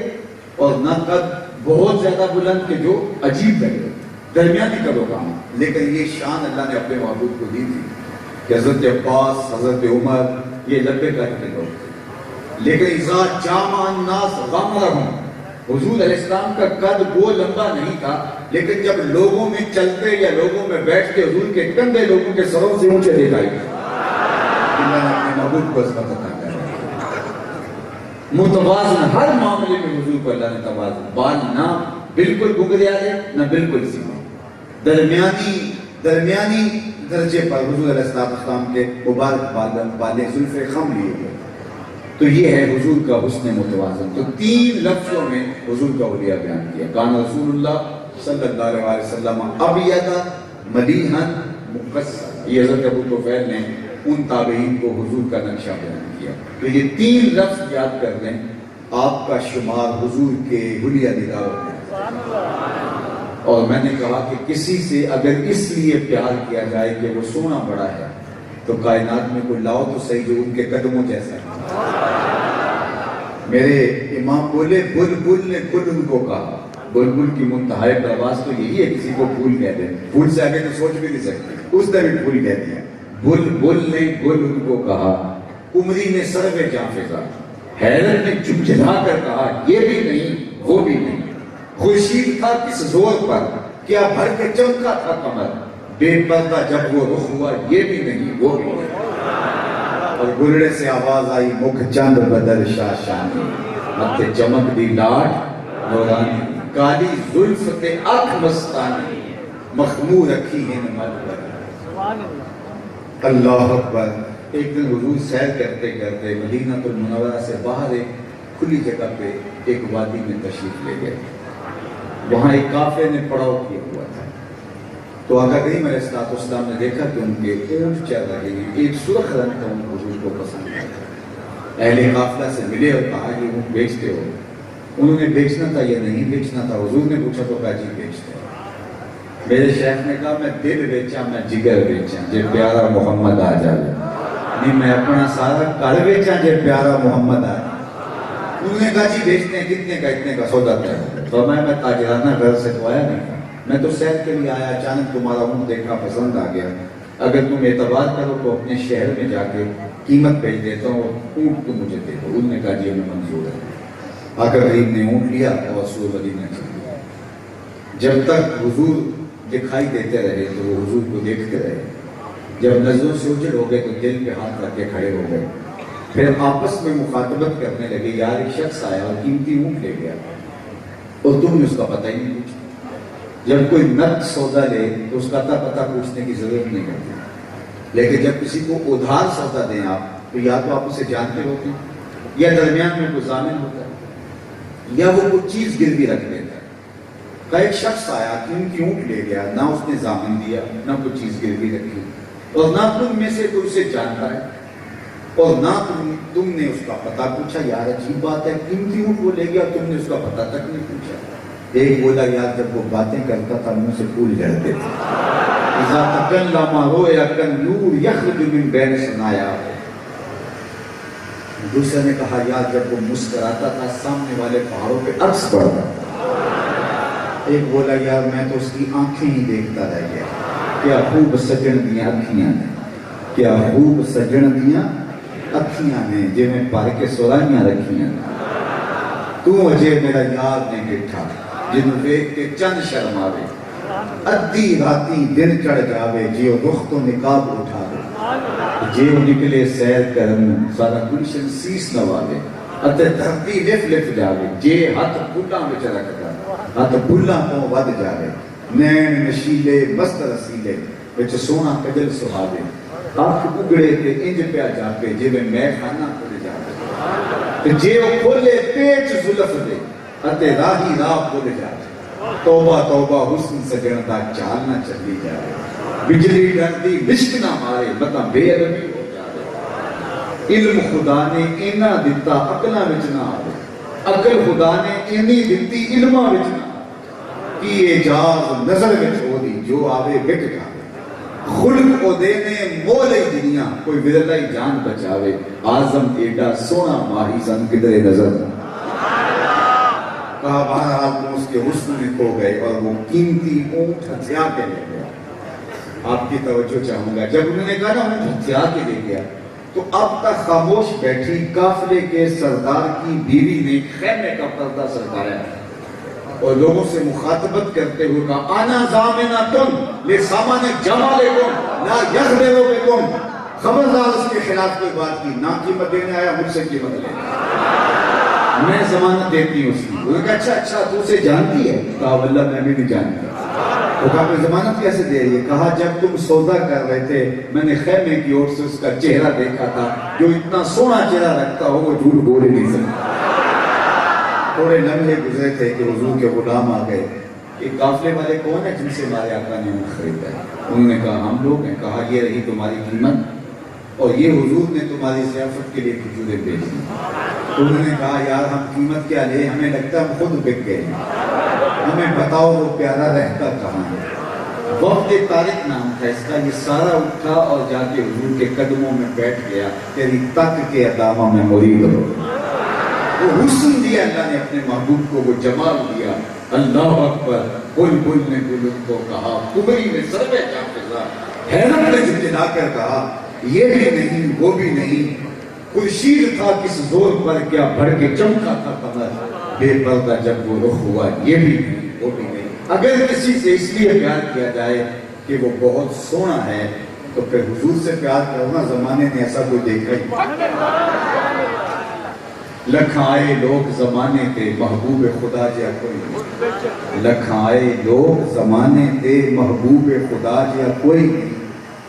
اور نہ قد بہت زیادہ بلند کہ جو عجیب لگے، درمیانی قد و قامت۔ لیکن یہ شان اللہ نے اپنے محبوب کو دی تھی کہ حضرت عباس، حضرت عمر یہ لمبے قد کے لوگ تھے، لیکن اذا جامع الناس غمرهم، حضور علیہ السلام کا قد وہ لمبا نہیں تھا، لیکن جب لوگوں میں چلتے یا لوگوں میں بیٹھ کے حضور کے کندھے لوگوں کے سروں سے اونچے دکھائی۔ اللہ نے اپنے محبوب کو عظمت عطا کر متوازن، ہر معاملے میں حضور کو اللہ نے توازن، بال نہ بالکل گگریالے نہ بالکل سیدھے، درمیانی درجے پر حضور علیہ السلام کے مبارک بالیں زلف خم لیے ہوئے۔ تو یہ ہے حضور کا حسن متوازن۔ تو 3 لفظوں میں حضور کا حلیہ بیان کیا۔ کان رسول اللہ صلی اللہ علیہ وسلم ابیض ملیحا مقصد، یہ حضرت ابو طفیل نے ان تابعین کو حضور کا نقشہ بیان کیا۔ تو یہ 3 لفظ یاد کر لیں، آپ کا شمار حضور کے حلیہ نگاہوں میں۔ اور میں نے کہا کہ کسی سے اگر اس لیے پیار کیا جائے کہ وہ سونا بڑا ہے تو کائنات میں کوئی لاؤ تو صحیح جو ان کے قدموں جیسا ہے۔ میرے امام بولے بلبل نے گل ان کو کہا، بلبل کی منتہائی پرواز تو یہی ہے کسی کو پھول کہہ دیں، پھول سے آگے تو سوچ بھی نہیں سکتے، اس نے بھی پھول کہہ دیا۔ بلبل نے گل ان کو کہا، عمری نے سرو جاں فضا، حیرت نے جھجھلا کر کہا یہ بھی نہیں وہ بھی نہیں، خورشید تھا کس زور پر کیا بھر کے چمکا تھا کمر، بے پردہ جب وہ رخ ہوا یہ بھی نہیں وہ بھی نہیں، اور گلڑے سے آواز آئی مکھ چند بدر شاشانی، متھے چمک دی لاٹ نورانی، کالی زلف تے آنکھ مستانی، مخمور رکھی ہے نمت پر۔ اللہ اکبر۔ ایک دن حضور سیر کرتے کرتے مدینہ المنورہ سے باہر ایک کھلی جگہ پہ ایک وادی میں تشریف لے گئے، وہاں ایک قافلے نے پڑاؤ کیا ہوا تھا، تو آقا کریم علیہ السلام نے دیکھا کہ ان کے اونٹ چل رہے ہیں، ایک سرخ رنگ کا ان حضور کو پسند آیا، اہل قافلہ سے ملے اور کہا کہ اونٹ بیچتے ہو؟ انہوں نے بیچنا تھا یا نہیں بیچنا تھا؟ حضور نے پوچھا تو کہا جی بیچتے ہیں۔ میرے شیخ نے کہا میں دل بیچا میں جگر بیچا جے پیارا محمد آ جائے، نہیں میں اپنا سارا کر بیچا جے پیارا محمد آ جائے۔ انہوں نے کہا جی بیچتے ہیں، کتنے کا؟ اتنے کا سودا طے ہے۔ فرمایا میں تاجرانہ گھر سے تو آیا نہیں، میں تو سیر کے لیے آیا، اچانک تمہارا اونٹ دیکھا پسند آ گیا، اگر تم اعتبار کرو تو اپنے شہر میں جا کے قیمت بھیج دیتا ہوں، اونٹ تم مجھے دے دو۔ انہوں نے کہا جی ہمیں منظور ہے۔ آقا کریم نے اونٹ لیا اور رسول مدینہ چل گیا۔ جب تک حضور دکھائی دیتے رہے تو وہ حضور کو دیکھتے رہے، جب نظروں سے اجڑ ہو گئے تو دل پہ ہاتھ رکھ کے کھڑے ہو گئے، پھر آپس میں مخاطبت کرنے لگے، یار ایک شخص آیا اور قیمتی اونٹ لے گیا اور تم نے اس کا پتہ ہی نہیں پوچھا۔ جب کوئی نقد سودا لے تو اس کا پتہ پوچھنے کی ضرورت نہیں کرتی، لیکن جب کسی کو ادھار سودا دیں آپ تو یا تو آپ اسے جانتے ہوتے ہیں یا درمیان میں کوئی ضامن ہوتا ہے یا وہ کوئی چیز گروی رکھ دیتا ہے۔ کا ایک شخص آیا قیمتی اونٹ لے گیا، نہ اس نے ضامن دیا نہ کوئی چیز گروی رکھی، اور نہ تم میں سے کوئی اسے جانتا ہے اور نہ تم نے اس کا پتہ پوچھا۔ یار عجیب بات ہے، قیمتی اونٹ وہ لے گیا تم نے اس کا پتہ تک نہیں پوچھا۔ ایک بولا یار جب وہ باتیں کرتا تھا منہ سے پھول جھڑتے تھے، اذا تکلم رویا کالنور یخرج من بین ثنایا۔ دوسرے نے کہا یار جب وہ مسکراتا تھا سامنے والے پہاڑوں پہ عکس پڑتا تھا۔ ایک بولا یار میں تو اس کی آنکھیں ہی دیکھتا رہ گیا، کیا خوب سجن دیاں اکھیاں نے، کیا خوب سجن دیاں اکھیاں نے جے میں پار کے سورائیاں رکھیاں نے، تو اجے میرا یاد نہیں ڈٹھا جنوں دیکھ کے چند شرم آوے، ادھی راتی دن چڑھ جاوے جیو رخ تو نقاب اٹھاوے، جیو نکلے سیر کرن سارا گلشن سیس نواوے، اتے دھرتی لف لف جاوے، جے ہاتھ بھلاں وچ رکھدا ہاتھ بھلاں تو ود جاوے، نین نشیلے مست رسیلے وچ سونا کجل سہاوے، آنکھ اگڑے تے انج پیا جاپے جے میں خانہ کھل جاوے، تے جے او کھولے پیچ زلف دے اتے راہی راہ بھول جاوے، توبہ توبہ حسن سجن دا چال نہ چلی جاوے، بجلی ڈردی لشک نہ مارے مطلب بے ادبی ہو جاوے، علم خدا نے اینا دتا عقلاں وچ نہ آوے، عقل خدا نے اینی دتی علماں وچ نہ آوے، کی اعجاز نظر وچ ہو دی جو آوے وک جاوے، خلق او دینے مولے دنیا کوئی ورلہ ہی جان بچاوے، آزم ایڈا سونا ماہی سن کدرے نظر نہ۔ کہا بہرحال تم اس کے حسن میں کھو گئے اور وہ قیمتی اونٹ ہتھیا کے لے گیا۔ آپ کی توجہ چاہوں گا، جب انہوں نے کہا نا اونٹ ہتھیا کے لے گیا تو اب تک خاموش بیٹھی قافلے کے سردار کی بیوی نے خیمے کا پردہ سرکایا اور لوگوں سے مخاطبت کرتے ہوئے کہا انا ضامنۃ لسامان جمالکم لا یغررکم، خبردار اس کے خلاف کوئی بات کی، نہ قیمت دینے آیا مجھ سے قیمت لے، میں ضمانت دیتی ہوں اس کی۔ وہ کہا اچھا تو اسے جانتی ہے؟ کہا واللہ میں بھی نہیں جانتی۔ وہ کہا میں ضمانت کیسے دے رہی ہے؟ کہا جب تم سودا کر رہے تھے میں نے خیمے کی اور سے اس کا چہرہ دیکھا تھا، جو اتنا سونا چہرہ رکھتا ہو وہ جھوٹ بول ہی نہیں سکتا۔ تھوڑے لمحے گزرے تھے کہ حضور کے غلام آ گئے کہ قافلے والے کون ہیں جن سے ہمارے آقا نے اونٹ خریدا ہے؟ انہوں نے کہا ہم لوگ ہیں۔ کہا یہ رہی تمہاری قیمت اور یہ حضور نے تمہاری ضیافت کے لیے کھجوریں بھیجی۔ انہوں نے کہا یار ہم قیمت کیا لیں، ہمیں لگتا ہے ہم خود بک گئے ہیں، ہمیں بتاؤ وہ پیارا رہتا کہاں ہے۔ وفد طارق نام تھا اس کا، یہ سارا اٹھا اور جا کے حضور کے قدموں میں بیٹھ گیا، تیری تک کے ادامہ میں مرید ہو۔ وہ حسن دیا اللہ نے اپنے محبوب کو، وہ جمال دیا۔ اللہ اکبر، بلبل نے بلبل کو کہا، کبری نے سروے کا فضا، حیرت نے جھنجھلا کر کہا یہ بھی نہیں وہ بھی نہیں، خورشید تھا کس زور پر کیا بڑھ کے چمکا تھا قمر، بے پردہ جب وہ رخ ہوا یہ بھی نہیں وہ بھی نہیں. اگر کسی سے اس لیے پیار کیا جائے کہ وہ بہت سونا ہے تو پھر حضور سے پیار کرنا زمانے نے ایسا کوئی دیکھا ہی. لکھ آئے لوگ زمانے تے محبوب خدا جیا کوئی. لکھ آئے لوگ زمانے تے محبوب خدا جیا کوئی.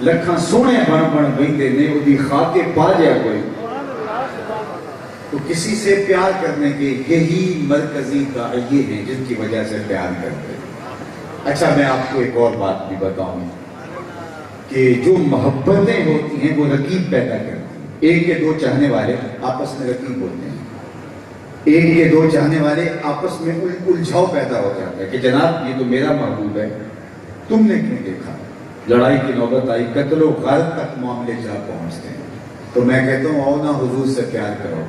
لکھاں سونے بن بن بیندے نے اودی خاکے پا جیا کوئی. تو کسی سے پیار کرنے کے یہی مرکزی داعیے ہیں جن کی وجہ سے پیار کرتے ہیں. اچھا میں آپ کو ایک اور بات بھی بتاؤں کہ جو محبتیں ہوتی ہیں وہ رقیب پیدا کرتی ہیں. ایک کے دو چاہنے والے آپس میں رقیب ہوتے ہیں. ایک کے دو چاہنے والے آپس میں الجھاؤ پیدا ہو جاتا ہے کہ جناب یہ تو میرا محبوب ہے, تم نے کیوں دیکھا. لڑائی کی نوبت آئی, قتل و غارت تک معاملے جا پہنچتے ہیں. تو میں کہتا ہوں آؤ نا حضور سے پیار کرو.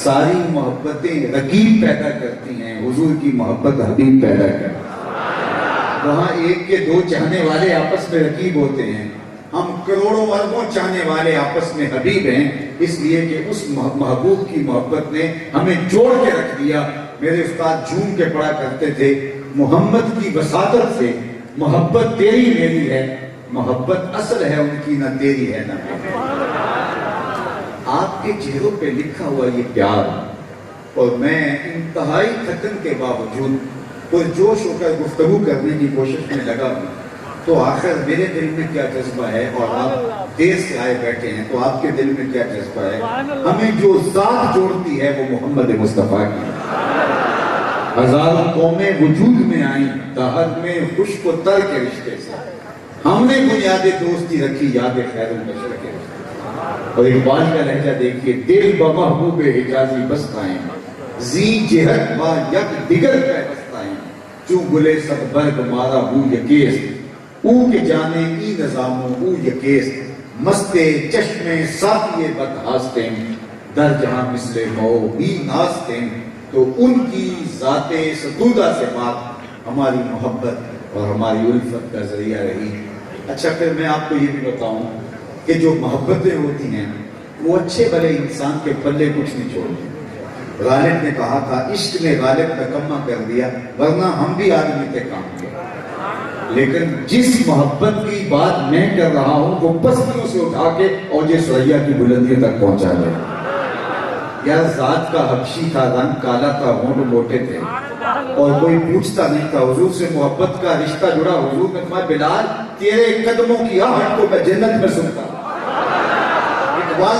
ساری محبتیں رقیب پیدا کرتی ہیں, حضور کی محبت حبیب پیدا کرتی ہے. وہاں ایک کے دو چاہنے والے آپس میں رقیب ہوتے ہیں, ہم کروڑوں اربوں چاہنے والے آپس میں حبیب ہیں, اس لیے کہ اس محبوب کی محبت نے ہمیں جوڑ کے رکھ دیا. میرے استاد جھوم کے پڑھا کرتے تھے, محمد کی وساطت سے محبت تیری میری ہے, محبت اصل ہے ان کی نہ تیری ہے نہ میری. آپ کے چہروں پہ لکھا ہوا یہ پیار, اور میں انتہائی تھکن کے باوجود پرجوش ہو کر گفتگو کرنے کی کوشش میں لگا ہوں. تو آخر میرے دل میں کیا جذبہ ہے, اور آپ دیر سے آئے بیٹھے ہیں تو آپ کے دل میں کیا جذبہ ہے. ہمیں جو ذات جوڑتی ہے وہ محمد مصطفیٰ کی. ہزاروں قومیں وجود میں آئیں دہر میں خشک و تر کے رشتے سے, ہم نے بنیاد دوستی رکھی یاد خیر البشر کے. اور اقبال کا لہجہ دیکھیے, دل بمحبوب حجازی بستائیں زی جہت با یک دیگر پہ بستائیں, چوں گلے ست برگ مارا ہو یکیس او کے جانے ای نظاموں او یکیس, مستے چشمے ساتھیے بد ہاستیں در جہاں مثل مو بھی ناستیں. تو ان کی ذات ستودہ سے بات ہماری محبت اور ہماری الفت کا ذریعہ رہی. اچھا پھر میں آپ کو یہ بھی بتاؤں کہ جو محبتیں ہوتی ہیں وہ اچھے بھلے انسان کے پلے کچھ نہیں چھوڑتی. غالب نے کہا تھا عشق نے غالب نکما کر دیا, ورنہ ہم بھی آدمی تھے کام کیا. لیکن جس محبت کی بات میں کر رہا ہوں وہ پستیوں سے اٹھا کے اوج ثریا کی بلندیوں تک پہنچا دے. یار ذات کا حبشی تھا, رنگ کالا تھا, ہونٹ موٹے تھے, اور کوئی پوچھتا نہیں تھا. حضور سے محبت کا رشتہ جڑا. حضور نے فرمایا بلال تیرے قدموں کی آہٹ کو میں جنت میں سنتا. اقبال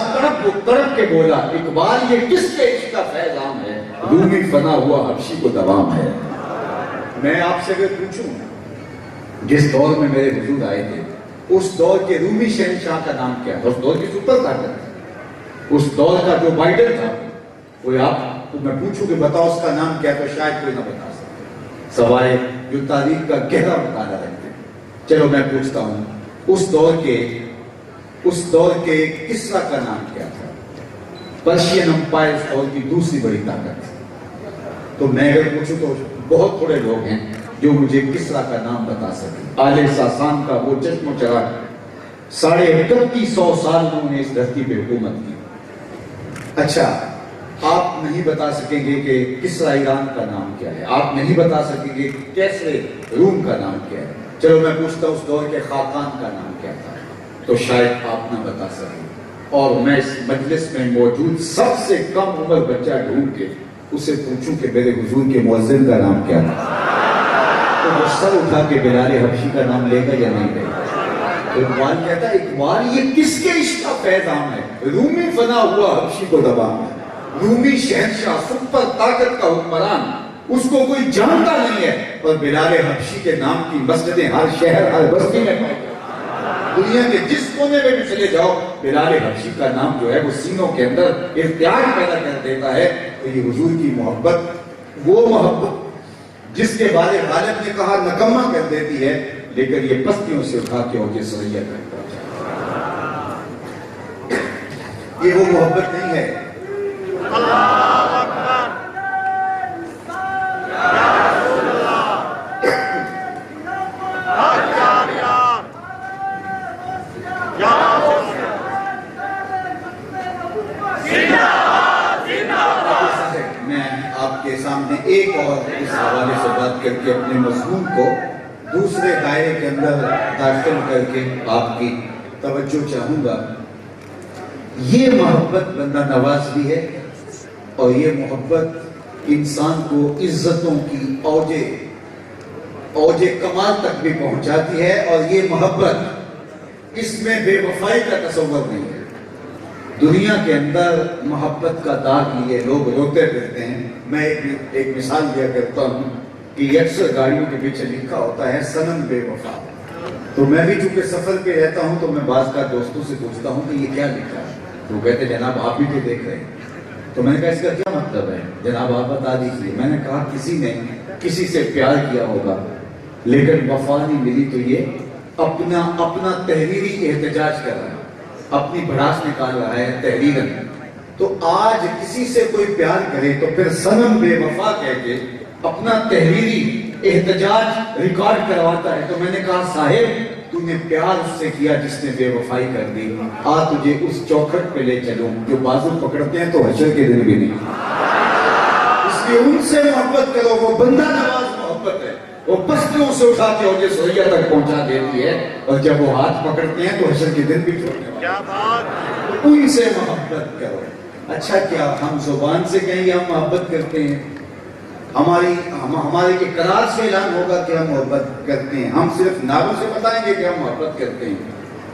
تڑپ کے بولا, اقبال یہ کس کے عشق کا فیض عام ہے, رومی فنا ہوا حبشی کو دوام ہے. میں آپ سے اگر پوچھوں جس دور میں میرے حضور آئے تھے اس دور کے رومی شہنشاہ کا نام کیا تھا, اس دور کی سپر طاقت تھی, اس دور کا جو بائیڈن تھا, کوئی آپ تو میں پوچھوں کہ بتاؤ اس کا نام کیا, تو شاید کوئی نہ بتا سکے سوائے جو تاریخ کا گہرا مطالعہ رکھتے ہیں. چلو میں پوچھتا ہوں اس دور کے کسرا کا نام کیا تھا. پرشین امپائر اس دور کی دوسری بڑی طاقت تھی. تو میں اگر پوچھوں تو بہت تھوڑے لوگ ہیں جو مجھے کسرا کا نام بتا سکیں. آل ساسان کا وہ چشم و چراغ 3,500 سال انہوں نے اس دھرتی پہ حکومت کی. اچھا آپ نہیں بتا سکیں گے کہ کسرا ایران کا نام کیا ہے, آپ نہیں بتا سکیں گے کیسرے روم کا نام کیا ہے. چلو میں پوچھتا ہوں اس دور کے خاقان کا نام کیا تھا, تو شاید آپ نہ بتا سکیں. اور میں اس مجلس میں موجود سب سے کم عمر بچہ ڈھونڈ کے اسے پوچھوں کہ میرے حضور کے مؤذن کا نام کیا تھا, تو وہ سر اٹھا کے بلال حبشی کا نام لے گا یا نہیں لے گا. اقبال کہتا ہے اقبال یہ کس کے عشق کا فیض عام ہے, رومی فنا ہوا حبشی کو دوام ہے. رومی شہنشاہ سپر طاقت کا حکمران, اس کو کوئی جانتا نہیں ہے, اور بلال حبشی کے نام کی مسجدیں ہر شہر ہر بستی میں پائی. دنیا کے جس کونے میں بھی چلے جاؤ بلال حبشی کا نام جو ہے وہ سینوں کے اندر ارتیاق پیدا کر دیتا ہے. تو یہ حضور کی محبت, وہ محبت جس کے بارے غالب نے کہا نکما کر دیتی ہے, لیکن یہ پستیوں سے اٹھا کے اوج ثریا تک پہنچا. یہ وہ محبت نہیں ہے. اللہ اکبر. میں آپ کے سامنے ایک اور اس حوالے سے بات کر کے اپنے مضمون کو دوسرے دائرے کے اندر داخل کر کے آپ کی توجہ چاہوں گا۔ یہ محبت بندہ نواز بھی ہے، اور یہ محبت انسان کو عزتوں کی اوج کمال تک بھی پہنچاتی ہے، اور یہ محبت اس میں بے وفائی کا تصور نہیں ہے۔ دنیا کے اندر محبت کا داغ لیے لوگ روتے پھرتے ہیں۔ میں ایک مثال دیا کرتا ہوں کہ اکثر گاڑیوں کے پیچھے لکھا ہوتا ہے صنم بے وفا۔ تو میں بھی چونکہ سفر پہ رہتا ہوں تو میں بعض کا دوستوں سے پوچھتا ہوں کہ یہ کیا لکھا ہے، تو کہتے جناب آپ بھی تو دیکھ رہے ہیں۔ تو میں نے کہا اس کا کیا مطلب ہے جناب آپ بتا دیجیے۔ میں نے کہا کسی نے کسی سے پیار کیا ہوگا لیکن وفا نہیں ملی، تو یہ اپنا تحریری احتجاج کر رہا ہے، اپنی بھڑاس نکال رہا ہے تحریراً۔ تو آج کسی سے کوئی پیار کرے تو پھر صنم بے وفا کہہ کے اپنا تحریری احتجاج ریکارڈ کرواتا ہے۔ تو میں نے کہا صاحب تو نے پیار اس سے کیا جس نے بے وفائی کر دی، آ تجھے اس چوکھٹ پہ لے چلوں جو بازو پکڑتے ہیں تو حشر کے دن بھی نہیں۔ اس لیے ان سے محبت کرو، وہ بندہ نواز محبت ہے، وہ پستیوں سے اٹھا کے اور سریا تک پہنچا دیتی ہے، اور جب وہ ہاتھ پکڑتے ہیں تو حشر کے دن بھی چھوڑنے والے۔ کیا بات! ان سے محبت کرو۔ اچھا کیا ہم زبان سے کہیں گے ہم محبت کرتے ہیں؟ ہمارے اقرار سے اعلان ہوگا کہ ہم محبت کرتے ہیں؟ ہم صرف نعروں سے بتائیں گے کہ ہم محبت کرتے ہیں؟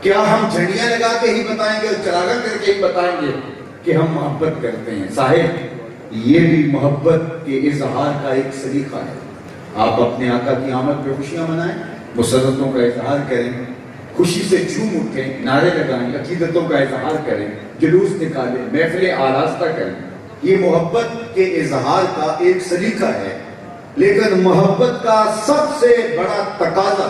کیا ہم جھنڈیاں لگا کے ہی بتائیں گے اور چراغاں کر کے ہی بتائیں گے کہ ہم محبت کرتے ہیں؟ صاحب یہ بھی محبت کے اظہار کا ایک سلیقہ ہے۔ آپ اپنے آقا کی آمد پہ خوشیاں منائیں، مسرتوں کا اظہار کریں، خوشی سے جھوم اٹھیں، نعرے لگائیں، عقیدتوں کا اظہار کریں، جلوس نکالیں، محفلیں آراستہ کریں۔ یہ محبت کے اظہار کا ایک سلیقہ ہے، لیکن محبت کا سب سے بڑا تقاضا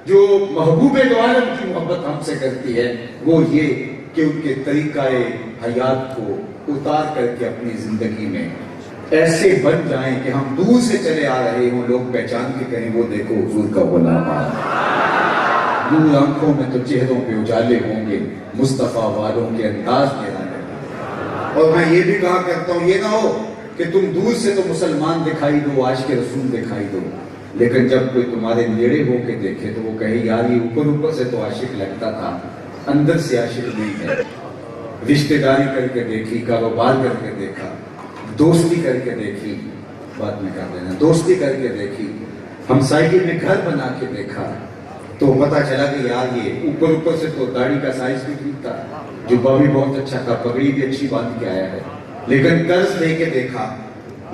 جو محبوب دو عالم کی محبت ہم سے کرتی ہے وہ یہ کہ ان کے طریقہ حیات کو اتار کر کے اپنی زندگی میں ایسے بن جائیں کہ ہم دور سے چلے آ رہے ہوں، لوگ پہچان کے کہیں وہ دیکھو حضور کا غلام آ رہا ہے۔ دور آنکھوں میں تو چہروں پہ اجالے ہوں گے، مصطفیٰ والوں کے انداز میں رہے۔ اور میں یہ بھی کہا کرتا ہوں یہ نہ ہو کہ تم دور سے تو مسلمان دکھائی دو، عاشق رسول دکھائی دو، لیکن جب کوئی تمہارے نیڑے ہو کے دیکھے تو وہ کہے یار یہ اوپر سے تو عاشق لگتا تھا، اندر سے عاشق نہیں ہے۔ رشتہ داری کر کے دیکھی، کاروبار کر کے دیکھا، دوستی کر کے دیکھی، بات میں کر دینا، دوستی کر کے دیکھی، ہمسائیگی میں گھر بنا کے دیکھا، تو پتا چلا کہ یار یہ اوپر سے تو داڑھی کا سائز بھی ٹھیک تھا، جبہ بھی بہت اچھا تھا، پگڑی بھی اچھی باندھ کے آیا ہے، لیکن قرض دے کے دیکھا،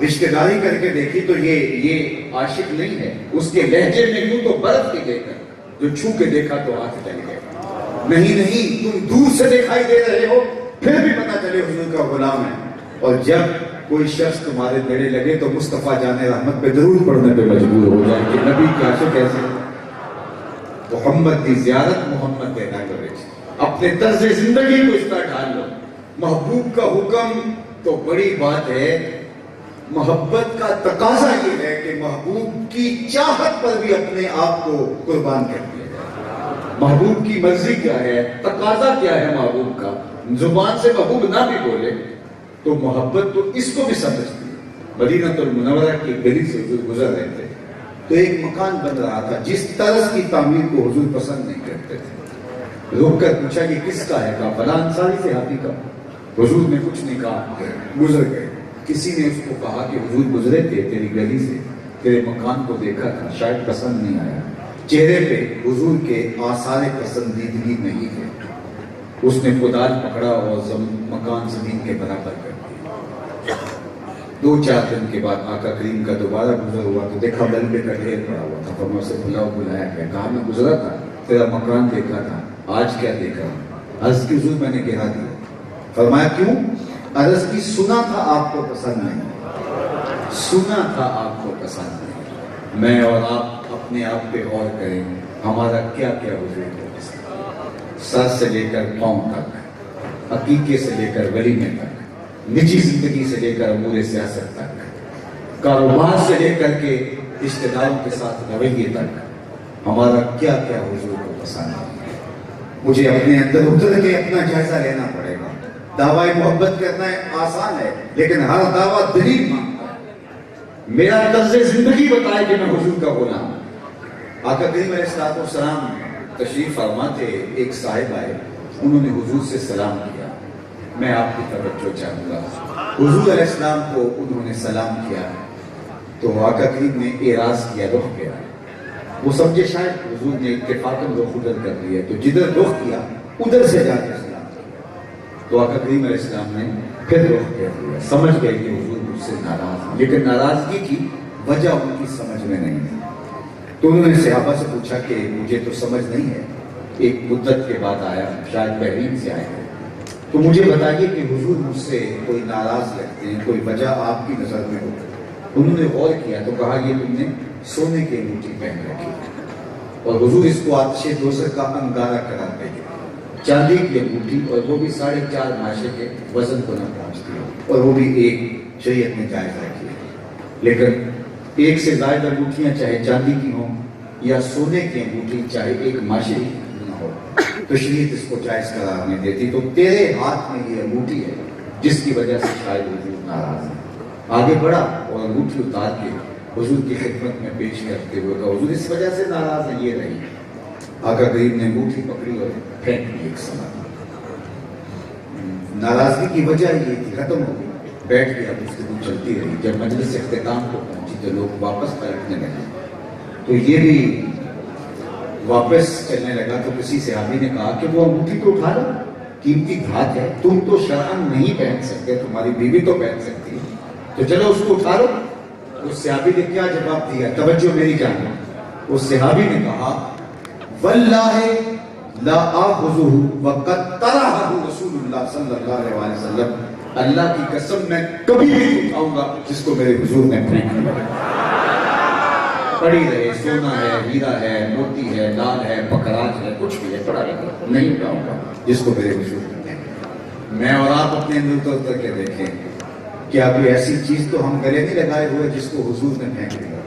رشتہ داری کر کے دیکھی تو یہ عاشق نہیں ہے۔ اس کے لہجے میں یوں تو برف کی دے کر جو چھو کے دیکھا تو ہاتھ جل گیا۔ نہیں تم دور سے دکھائی دے رہے ہو پھر بھی پتا چلے حضور کا غلام ہے۔ اور جب کوئی شخص تمہارے نیڑے لگے تو مصطفیٰ جان رحمت پہ درود پڑھنے پہ مجبور ہو جائے کہ نبی کے عاشق کیسے؟ محمد کی زیارت، محمد کے نگرج، اپنے طرز زندگی کو اس طرح ڈھال لو۔ محبوب کا حکم تو بڑی بات ہے، محبت کا تقاضا یہ ہے کہ محبوب کی چاہت پر بھی اپنے آپ کو قربان کر دیا جائے۔ محبوب کی مرضی کیا ہے، تقاضا کیا ہے محبوب کا؟ زبان سے محبوب نہ بھی بولے تو محبت تو اس کو بھی سمجھتی ہے۔ مدینہ المنورہ کی گلی سے حضور گزر رہے تھے تو ایک مکان بن رہا تھا جس طرز کی تعمیر کو حضور پسند نہیں کرتے تھے۔ روک کر پوچھا کہ کس کا ہے؟ کہا فلاں انصاری صحابی کا۔ حضور نے کچھ نہیں کہا، گزر گئے۔ کسی نے اس کو کہا کہ حضور گزرے تھے تیری گلی سے، تیرے مکان کو دیکھا تھا، شاید پسند نہیں آیا۔ چہرے پہ حضور کے آثار پسندیدگی نہیں ہے۔ اس نے کدال پکڑا اور مکان زمین کے برابر کر دیا۔ 2-4 دن کے بعد آقا کریم کا دوبارہ گزر ہوا تو دیکھا ملبے کا ڈھیر پڑا ہوا تھا۔ فرمایا سے بلایا گیا، کہا میں گزرا تھا، تیرا مکان دیکھا تھا، آج کیا دیکھا؟ عرض کی حضور میں نے گرا دیا۔ فرمایا کیوں؟ عرض کی سنا تھا آپ کو پسند نہیں، سنا تھا آپ کو پسند نہیں۔ میں اور آپ اپنے آپ پہ غور کریں، ہمارا کیا کیا حضور کو پسند؟ سر سے لے کر پاؤں تک، عقیقے سے لے کر ولیمے تک، نجی زندگی سے لے کر امور سیاست تک، کاروبار سے لے کر کے رشتہ داروں کے ساتھ رویے تک، ہمارا کیا کیا حضور کو پسند ہے؟ مجھے اپنے اندر اتر کے اپنا جائزہ لینا پڑے گا۔ دعوی محبت کرنا آسان ہے لیکن ہر دعویٰ دلیل مانگتا ہے۔ میرا طرز زندگی بتائے کہ میں حضور کا غلام ہوں۔ آقا کریم علیہ الصلوۃ والسلام تشریف فرما تھے، ایک صاحب آئے، انہوں نے حضور سے سلام کیا، میں آپ کی توجہ چاہوں گا۔ حضور علیہ السلام کو انہوں نے سلام کیا تو آقا کریم نے اعراض کیا، رخ کیا، وہ سمجھے شاید حضور نے اتفاقاً رخ ادھر کر دیا، تو جدھر رخ کیا ادھر سے جا کے سلام کیا، تو آقا کریم علیہ السلام نے پھر رخ کیا دیا، سمجھ گئے کہ حضور مجھ سے ناراض ہیں، لیکن ناراضگی کی وجہ ان کی سمجھ میں نہیں تھی۔ تو انہوں نے صحابہ سے پوچھا کہ مجھے تو سمجھ نہیں ہے، ایک مدت کے بعد آیا، شاید بحرین سے آئے ہیں، تو مجھے بتائیے کہ حضور مجھ سے کوئی ناراض لگتے ہیں، کوئی وجہ آپ کی نظر میں ہو۔ انہوں نے غور کیا تو کہا یہ تم نے سونے کی انگوٹھی پہن رکھی ہے، اور حضور اس کو آتش دوزخ کا انگارہ قرار دے گے، چاندی کی انگوٹھی، اور وہ بھی 4.5 ماشے کے وزن کو نہ پہنچتی ہے، اور وہ بھی ایک شریعت نے جائز رکھی ہے۔ لیکن ایک سے زائد انگوٹھیاں چاہے چاندی کی ہوں یا سونے کی انگوٹھی چاہے ایک ماشے کی نہ ہو تو شریعت اس کو جائز قرار نہیں دیتی۔ تو تیرے ہاتھ میں یہ انگوٹھی ہے جس کی وجہ سے شاید حضور ناراض ہے۔ آگے بڑھا اور انگوٹھی اتار کے حضور کی خدمت میں پیش کرتے ہوئے کہا حضور اس وجہ سے ناراض ہے، یہ رہی۔ آقا کریم نے انگوٹھی پکڑی اور پھینک دی ایک سمے، ناراضگی کی وجہ یہ تھی، ختم ہو گئی، بیٹھ گیا، گفتگو چلتی رہی۔ جب مجلس اختتام کو پہنچی تو لوگ واپس پلٹنے لگے، تو یہ بھی واپس چلنے لگا، تو کسی صحابی نے کہا کہ وہ انگوٹھی تو اٹھا لو، قیمتی دھات ہے، تم تو شرعاً نہیں پہن سکتے، تمہاری بیوی تو پہن سکتی ہے، تو چلو اس کو اٹھا لو۔ اس صحابی نے کیا جواب دیا، توجہ میری جانب، اس صحابی نے کہا واللہ لا آخذہ وقد طرحہ رسول اللہ صلی اللہ علیہ وسلم، اللہ کی قسم میں کبھی نہیں اٹھاؤں گا جس کو میرے حضور نے پھینک دیا۔ پڑی رہے، سونا ہے، ہیرا ہے، موتی ہے، لال ہے، پکراج ہے، کچھ بھی ہے، پڑا رہے، نہیں اٹھاؤں گا جس کو میرے حضور نے پھینک دیا۔ میں اور آپ اپنے اندر اتر کے دیکھیں، کیا کوئی ایسی چیز تو ہم گلے نہیں لگائے ہوئے جس کو حضور نے پھینک دیا؟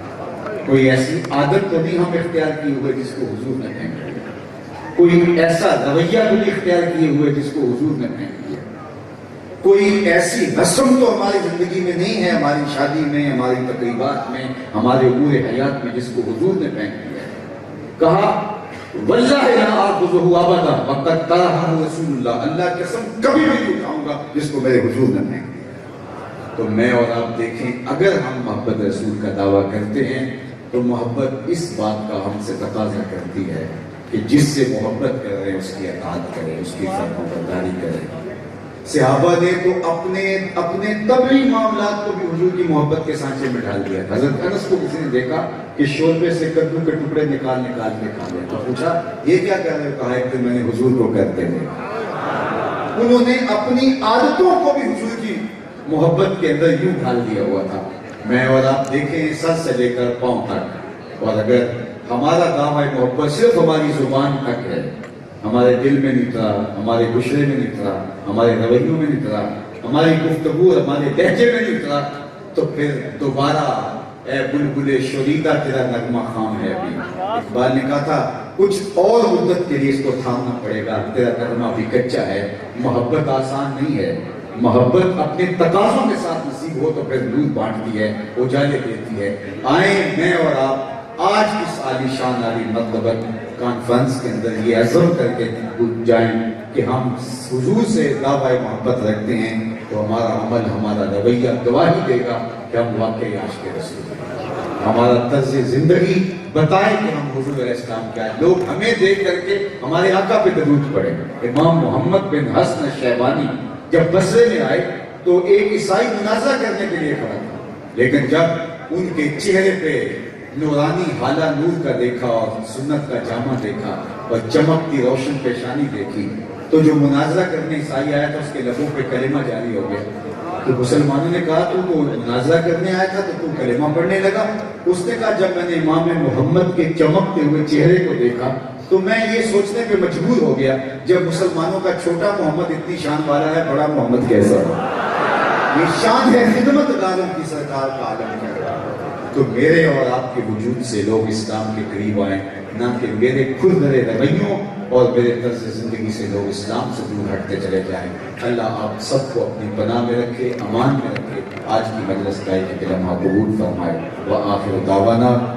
کوئی ایسی عادت تو نہیں ہم اختیار کیے ہوئے جس کو حضور نے پھینک دیا؟ کوئی ایسا رویہ تو نہیں اختیار کیے ہوئے جس کو حضور نے پھینک دیا؟ کوئی ایسی رسم تو ہماری زندگی میں نہیں ہے، ہماری شادی میں، ہماری تقریبات میں، ہمارے امور حیات میں، جس کو حضور نے پھینک دیا؟ کہا واللہ لا آخذہ ابدا وقد طرحہ رسول اللہ، اللہ کی قسم کبھی بھی نہیں اٹھاؤں گا جس کو میرے حضور نے پھینک دیا۔ تو میں اور آپ دیکھیں، اگر ہم محبت رسول کا دعویٰ کرتے ہیں تو محبت اس بات کا ہم سے تقاضا کرتی ہے کہ جس سے محبت کر رہے ہیں اس کی اطاعت کریں، اس کی فرمانبرداری کریں۔ صحابہ نے تو اپنے طبعی معاملات کو بھی حضور کی محبت کے سانچے میں ڈال دیا۔ حضرت انس کو کسی نے دیکھا کہ شوربے سے کدو کے ٹکڑے نکال کے کھا لے، تو پوچھا یہ کیا کر رہے ہو؟ کہا کہ میں نے حضور کو کرتے ہوئے۔ انہوں نے اپنی عادتوں کو بھی حضور کی محبت کے اندر یوں ڈال دیا ہوا تھا۔ میں اور آپ دیکھیں سر سے لے کر پاؤں تک، اور اگر ہمارا دعویٰ محبت صرف ہماری زبان تک ہے، ہمارے دل میں نہیں اترا، ہمارے گشرے میں نہیں اترا، ہمارے رویوں میں نہیں اترا، ہماری گفتگو اور ہمارے لہجے میں نہیں اترا، تو پھر دوبارہ اے بلبل شوریدہ تیرا نغمہ خام ہے ابھی۔ اقبال نے کہا تھا کچھ اور مدت کے لیے اس کو تھامنا پڑے گا، تیرا نغمہ بھی کچا ہے۔ محبت آسان نہیں ہے، محبت اپنے تقاضوں کے ساتھ نصیب ہو تو پھر دودھ بانٹتی ہے، اجالے دیتی ہے۔ آئیں میں اور آپ آج اس عالی شان عالی مرتبت کانفرنس کے اندر یہ عزم کر کے جائیں کہ ہم حضور سے دعویٰ محبت رکھتے ہیں، تو ہمارا عمل، ہمارا رویہ گواہی دے گا کہ ہم واقعی عاشق رسول ہیں۔ ہمارا طرز زندگی بتائے کہ ہم حضور علیہ السلام کیا ہے۔ لوگ ہمیں دیکھ کر کے ہمارے آقا پہ درود پڑھیں۔ امام محمد بن حسن شیبانی جب بصرے میں آئے تو ایک عیسائی مناظرہ کرنے کے لیے کھڑا تھا، لیکن جب ان کے چہرے پہ نورانی حالہ نور کا دیکھا اور سنت کا جامہ دیکھا اور چمکتی روشن پیشانی دیکھی، تو جو مناظرہ کرنے عیسائی آیا تھا اس کے لبوں پہ کلمہ جاری ہو گیا۔ تو مسلمانوں نے کہا تو مناظرہ کرنے آیا تھا تو کلمہ پڑھنے لگا؟ اس نے کہا جب میں نے امام محمد کے چمکتے ہوئے چہرے کو دیکھا تو میں یہ سوچنے پہ مجبور ہو گیا جب مسلمانوں کا چھوٹا محمد اتنی شان والا ہے، بڑا محمد کیسا ہے؟ یہ شان ہے خدمت گاروں کی، سرکار کا عالم ہے۔ تو میرے اور آپ کے وجود سے لوگ اسلام کے قریب آئیں، نہ کہ میرے کھردرے رویوں اور میرے طرز زندگی سے لوگ اسلام سے دور ہٹتے چلے جائیں۔ اللہ آپ سب کو اپنی پناہ میں رکھے، امان میں رکھے، آج کی مجلس کا ایک لمحہ قبول فرمائے۔ وآخر دعوانا